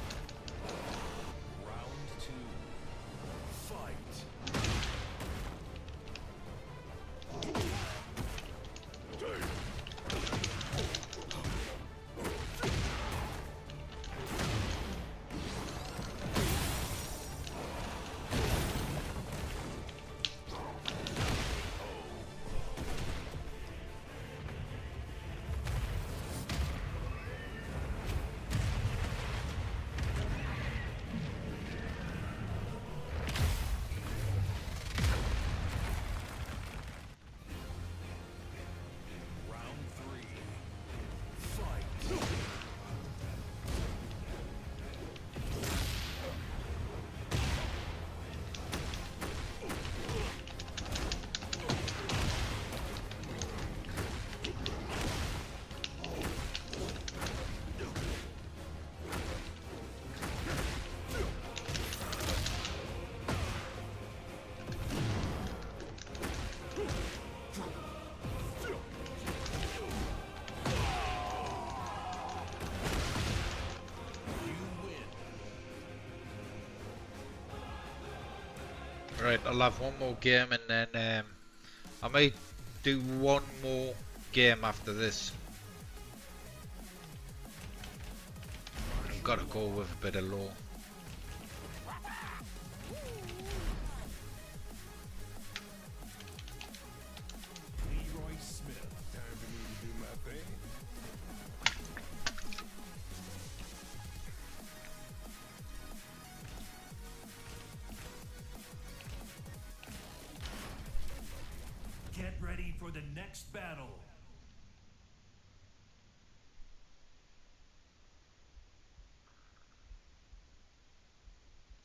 Speaker 11: Right, I'll have one more game and then I might do one more game after this. I've got to go with a bit of law.
Speaker 2: Get ready for the next battle.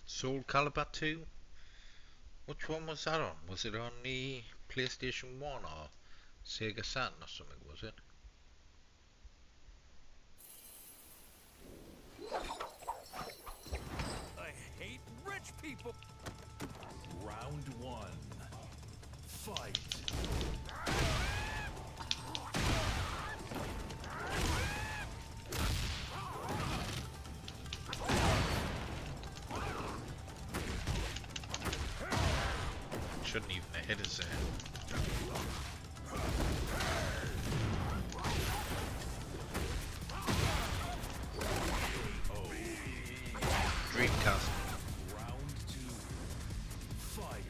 Speaker 11: Soul Calibur 2? Which one was that on? Was it on the PlayStation 1 or Sega Saturn or something, was it?
Speaker 2: I hate rich people. Round 1. Fight.
Speaker 11: Shouldn't even have hit us there. Dreamcast.
Speaker 2: Round 2. Fight.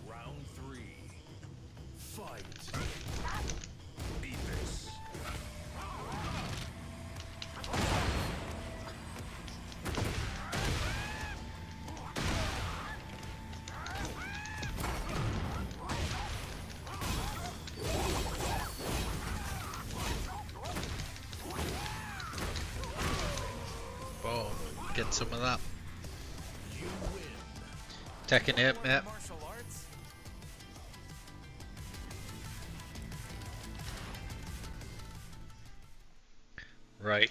Speaker 2: Round 3. Fight. Beat this.
Speaker 11: Boom. Get some of that.
Speaker 2: You win.
Speaker 11: Tekken 8, mate.
Speaker 2: Martial arts?
Speaker 11: Right.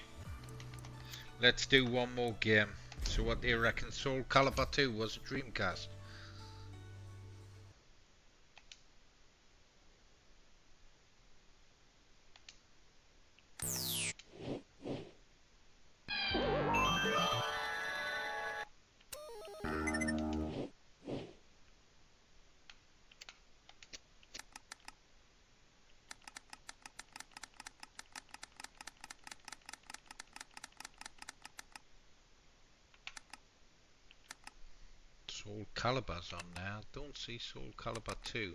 Speaker 11: Let's do one more game. So what do you reckon? Soul Calibur 2 was a Dreamcast? Soul Calibur's on now. Don't see Soul Calibur 2.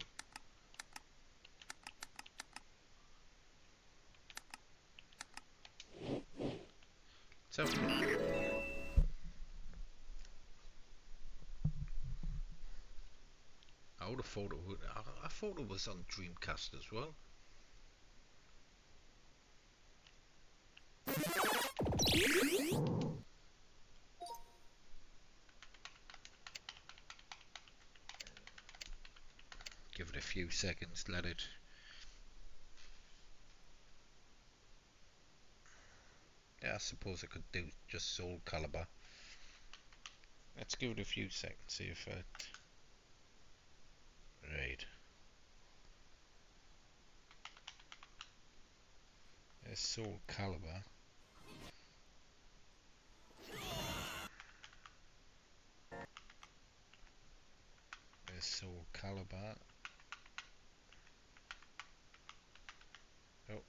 Speaker 11: Let's have a look. I would have thought it would. I thought it was on Dreamcast as well. Give it a few seconds, let it. Yeah, I suppose I could do just Soul Calibur. Let's give it a few seconds, see if it. Right. There's Soul Calibur. There's Soul Calibur. Oh.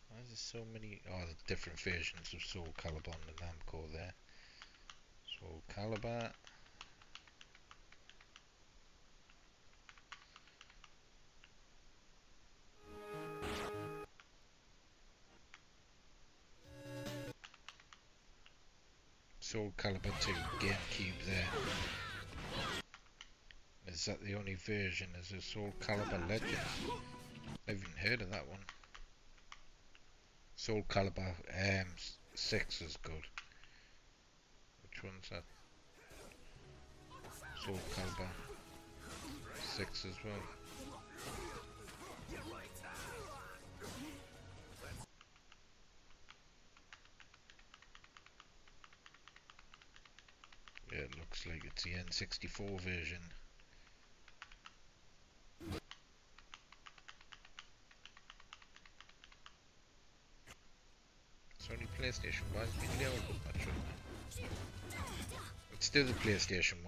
Speaker 11: Why is there so many? Oh, the different versions of Soul Calibur on the Namco there. Soul Calibur. Soul Calibur 2 GameCube there. Is that the only version? Is a Soul Calibur Legends? I've even heard of that one. Soul Calibur 6 is good. Which one's that? Soul Calibur 6 as well. Yeah, it looks like it's the N64 version. It's only PlayStation 1. It's been available, actually. It's still the PlayStation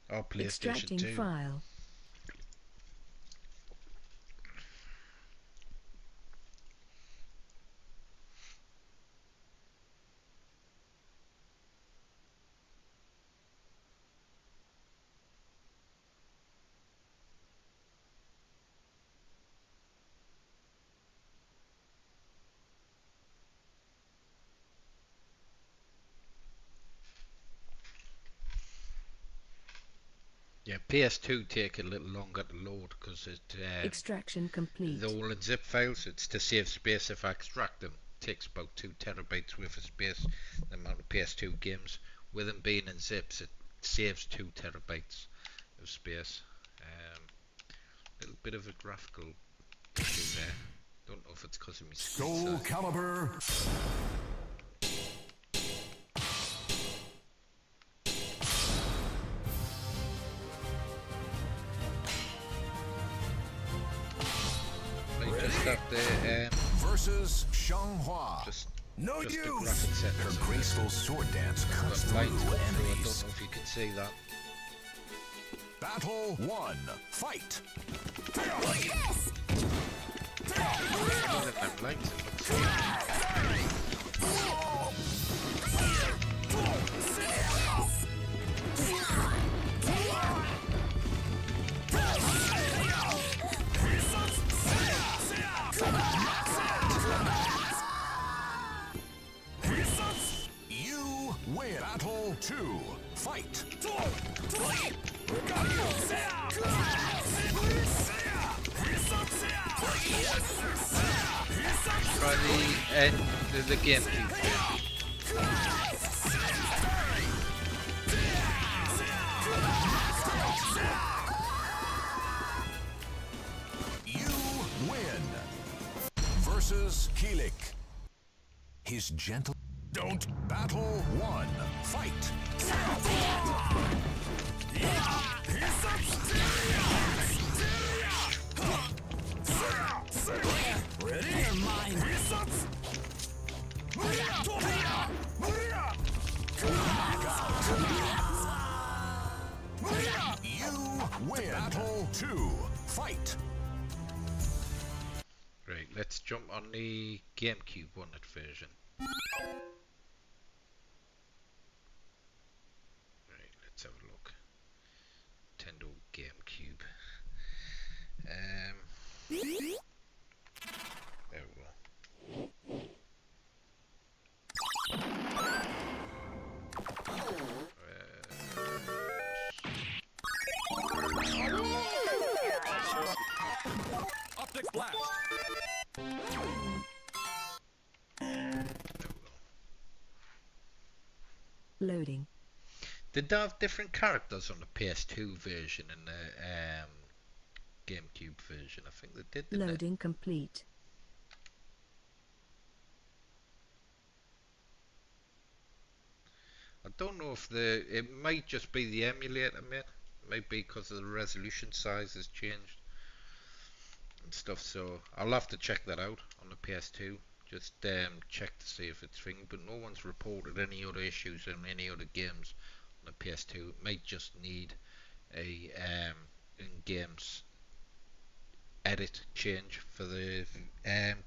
Speaker 11: 1. Or PlayStation
Speaker 15: Extracting
Speaker 11: 2.
Speaker 15: File.
Speaker 11: Yeah, PS2 take a little longer to load because it
Speaker 15: Extraction complete.
Speaker 11: they're all in zip files. It's to save space. If I extract them, it takes about 2 terabytes worth of space. The amount of PS2 games, with them being in zips, it saves 2 terabytes of space. Little bit of a graphical issue there. Don't know if it's because of me.
Speaker 16: Soul Calibur. Versus Xianghua. No use. Her graceful sword dance cuts through enemies.
Speaker 11: I don't know if you can see that.
Speaker 16: Battle 1. Fight.
Speaker 11: Yes.
Speaker 16: You win. Battle 2. Fight.
Speaker 11: Try the end of the GameCube.
Speaker 16: You win. Versus Kilik. His gentle. Don't. Battle 1. Fight.
Speaker 12: Ready or mine?
Speaker 16: You win. Battle 2. Fight.
Speaker 11: Right, let's jump on the GameCube one version. Right, let's have a look. Nintendo GameCube. There we go.
Speaker 16: Optic blast.
Speaker 15: Loading.
Speaker 11: Did they have different characters on the PS2 version and the GameCube version? I think they did. Didn't
Speaker 15: Loading complete.
Speaker 11: I don't know if it might just be the emulator, mate. It might be because of the resolution size has changed and stuff. So I'll have to check that out on the PS2. Just check to see if it's thing. But no one's reported any other issues on any other games on the PS2. It might just need a in-games edit change for the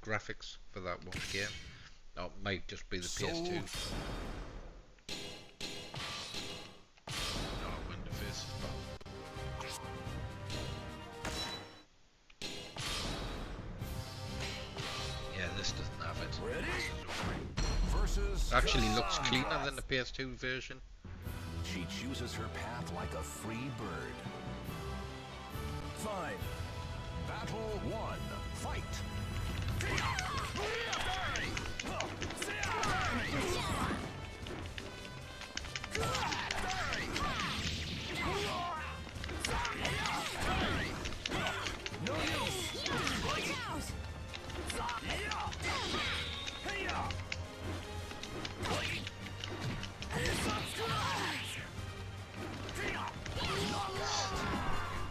Speaker 11: graphics for that one game. Or it might just be the PS2. Yeah, this doesn't have it.
Speaker 16: Versus
Speaker 11: Actually looks cleaner than the PS2 version.
Speaker 16: She chooses her path like a free bird. Fine. Battle 1. Fight.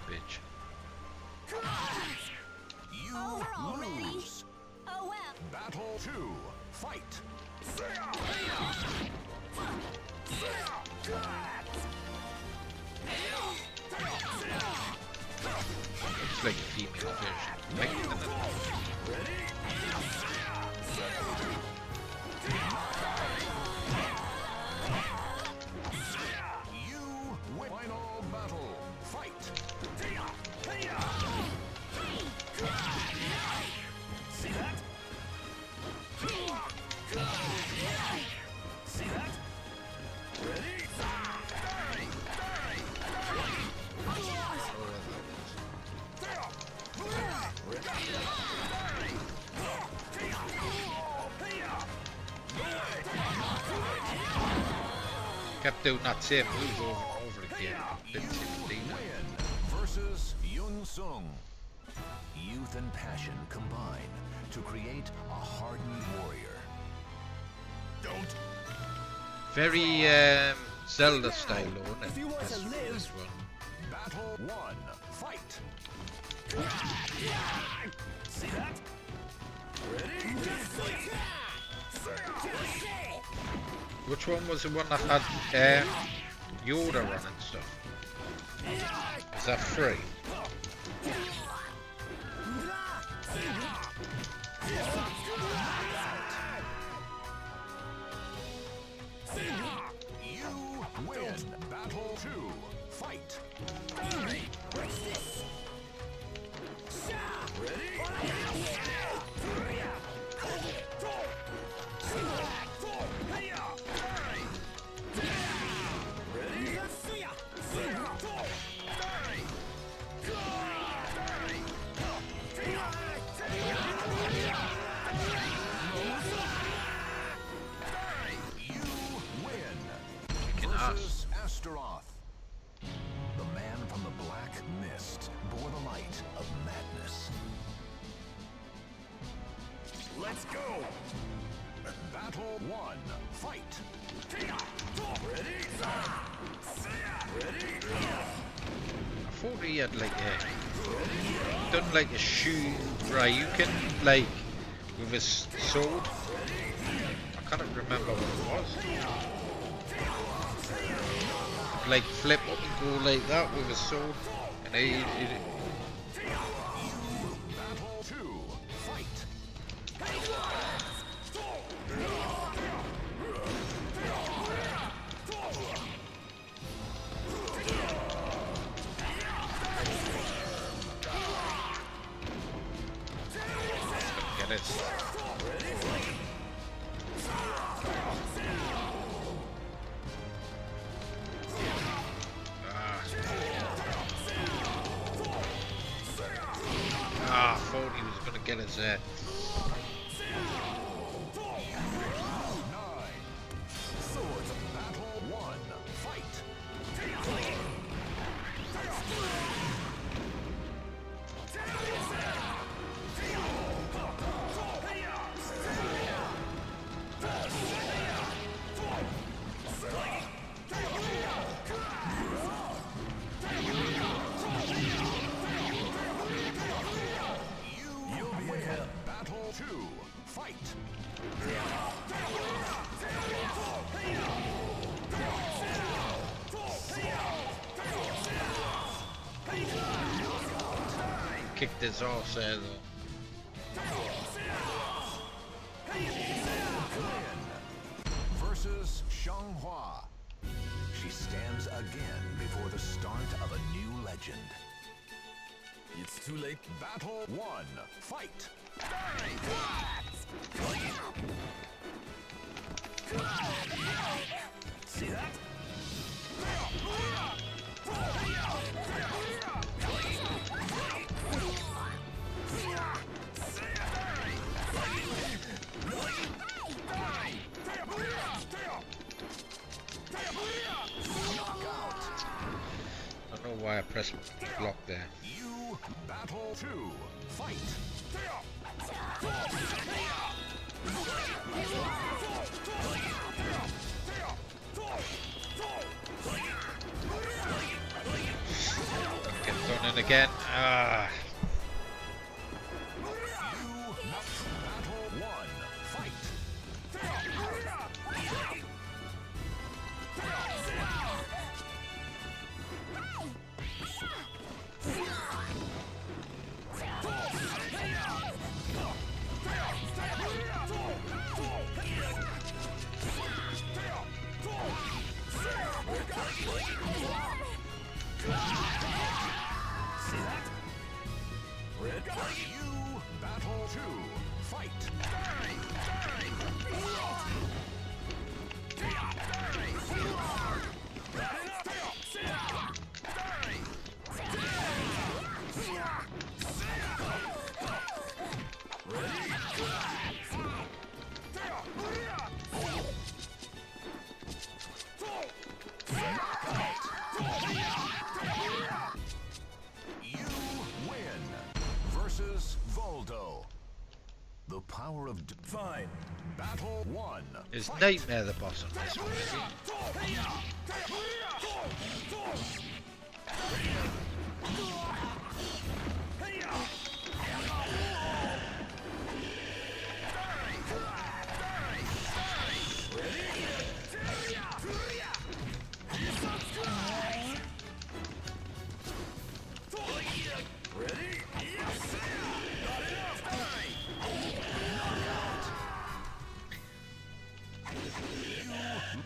Speaker 11: Bitch.
Speaker 16: You lose.
Speaker 4: Oh well.
Speaker 16: Battle 2. Fight.
Speaker 11: It's like a female version. Like,
Speaker 16: You win. Final battle. Fight.
Speaker 2: See that? See that? Ready?
Speaker 11: kept doing that same move over and over again. Didn't seem to do that.
Speaker 16: Versus Yun Sung. Youth and passion combine to create a hardened warrior. Don't.
Speaker 11: Very Zelda style, though, isn't it? This one.
Speaker 16: Battle 1. Fight.
Speaker 2: See that? Ready?
Speaker 11: Which one was the one that had Yoda on and stuff? Is that free?
Speaker 16: You win. Battle 2. Fight. Versus Astaroth. The man from the black mist bore the light of madness. Let's go! Battle 1. Fight! Ready? Ready?
Speaker 11: I thought he had like a done like a shoe Ryuken like with his sword. I can't remember what it was. Like flip up and go like that with his sword, and he
Speaker 16: Battle 2. Fight!
Speaker 11: get it. I thought he was going to get his
Speaker 16: Swords Battle 1. Fight! You win. Battle 2. Fight!
Speaker 11: kicked his ass there though.
Speaker 16: Versus Xianghua. She stands again before the start of a new legend. It's too late. Battle 1. Fight!
Speaker 2: See that?
Speaker 11: I don't know why I pressed block there.
Speaker 16: You battle 2. Fight!
Speaker 11: again. Ah.
Speaker 16: The power of fine. Battle 1.
Speaker 11: Is Nightmare the boss on this one?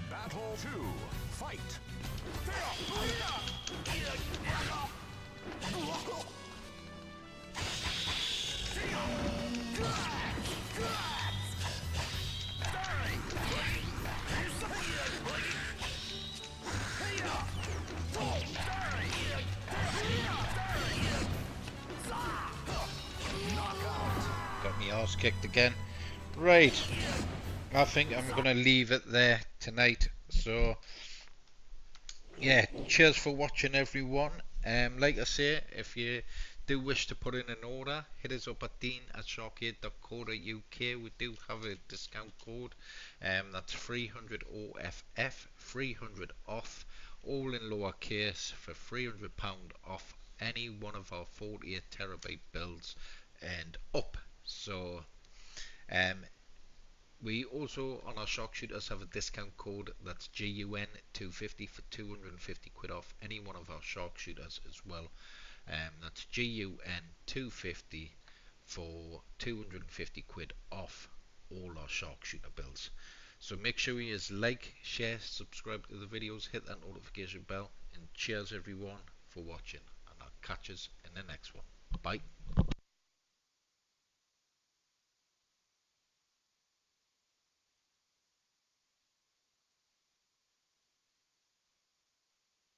Speaker 16: Battle 2. Fight.
Speaker 11: Got me arse kicked again. Right. I think I'm going to leave it there tonight. So, yeah, cheers for watching, everyone. Like I say, if you do wish to put in an order, hit us up at dean@sharkade.co.uk. We do have a discount code. That's 300 OFF, 300 off, all in lowercase, for £300 off any one of our 48 terabyte builds and up. So, we also on our sharkshooters have a discount code that's GUN250 for 250 quid off any one of our sharkshooters as well. That's GUN250 for 250 quid off all our sharkshooter builds. So make sure you like, share, subscribe to the videos, hit that notification bell, and cheers everyone for watching, and I'll catch us in the next one. Bye.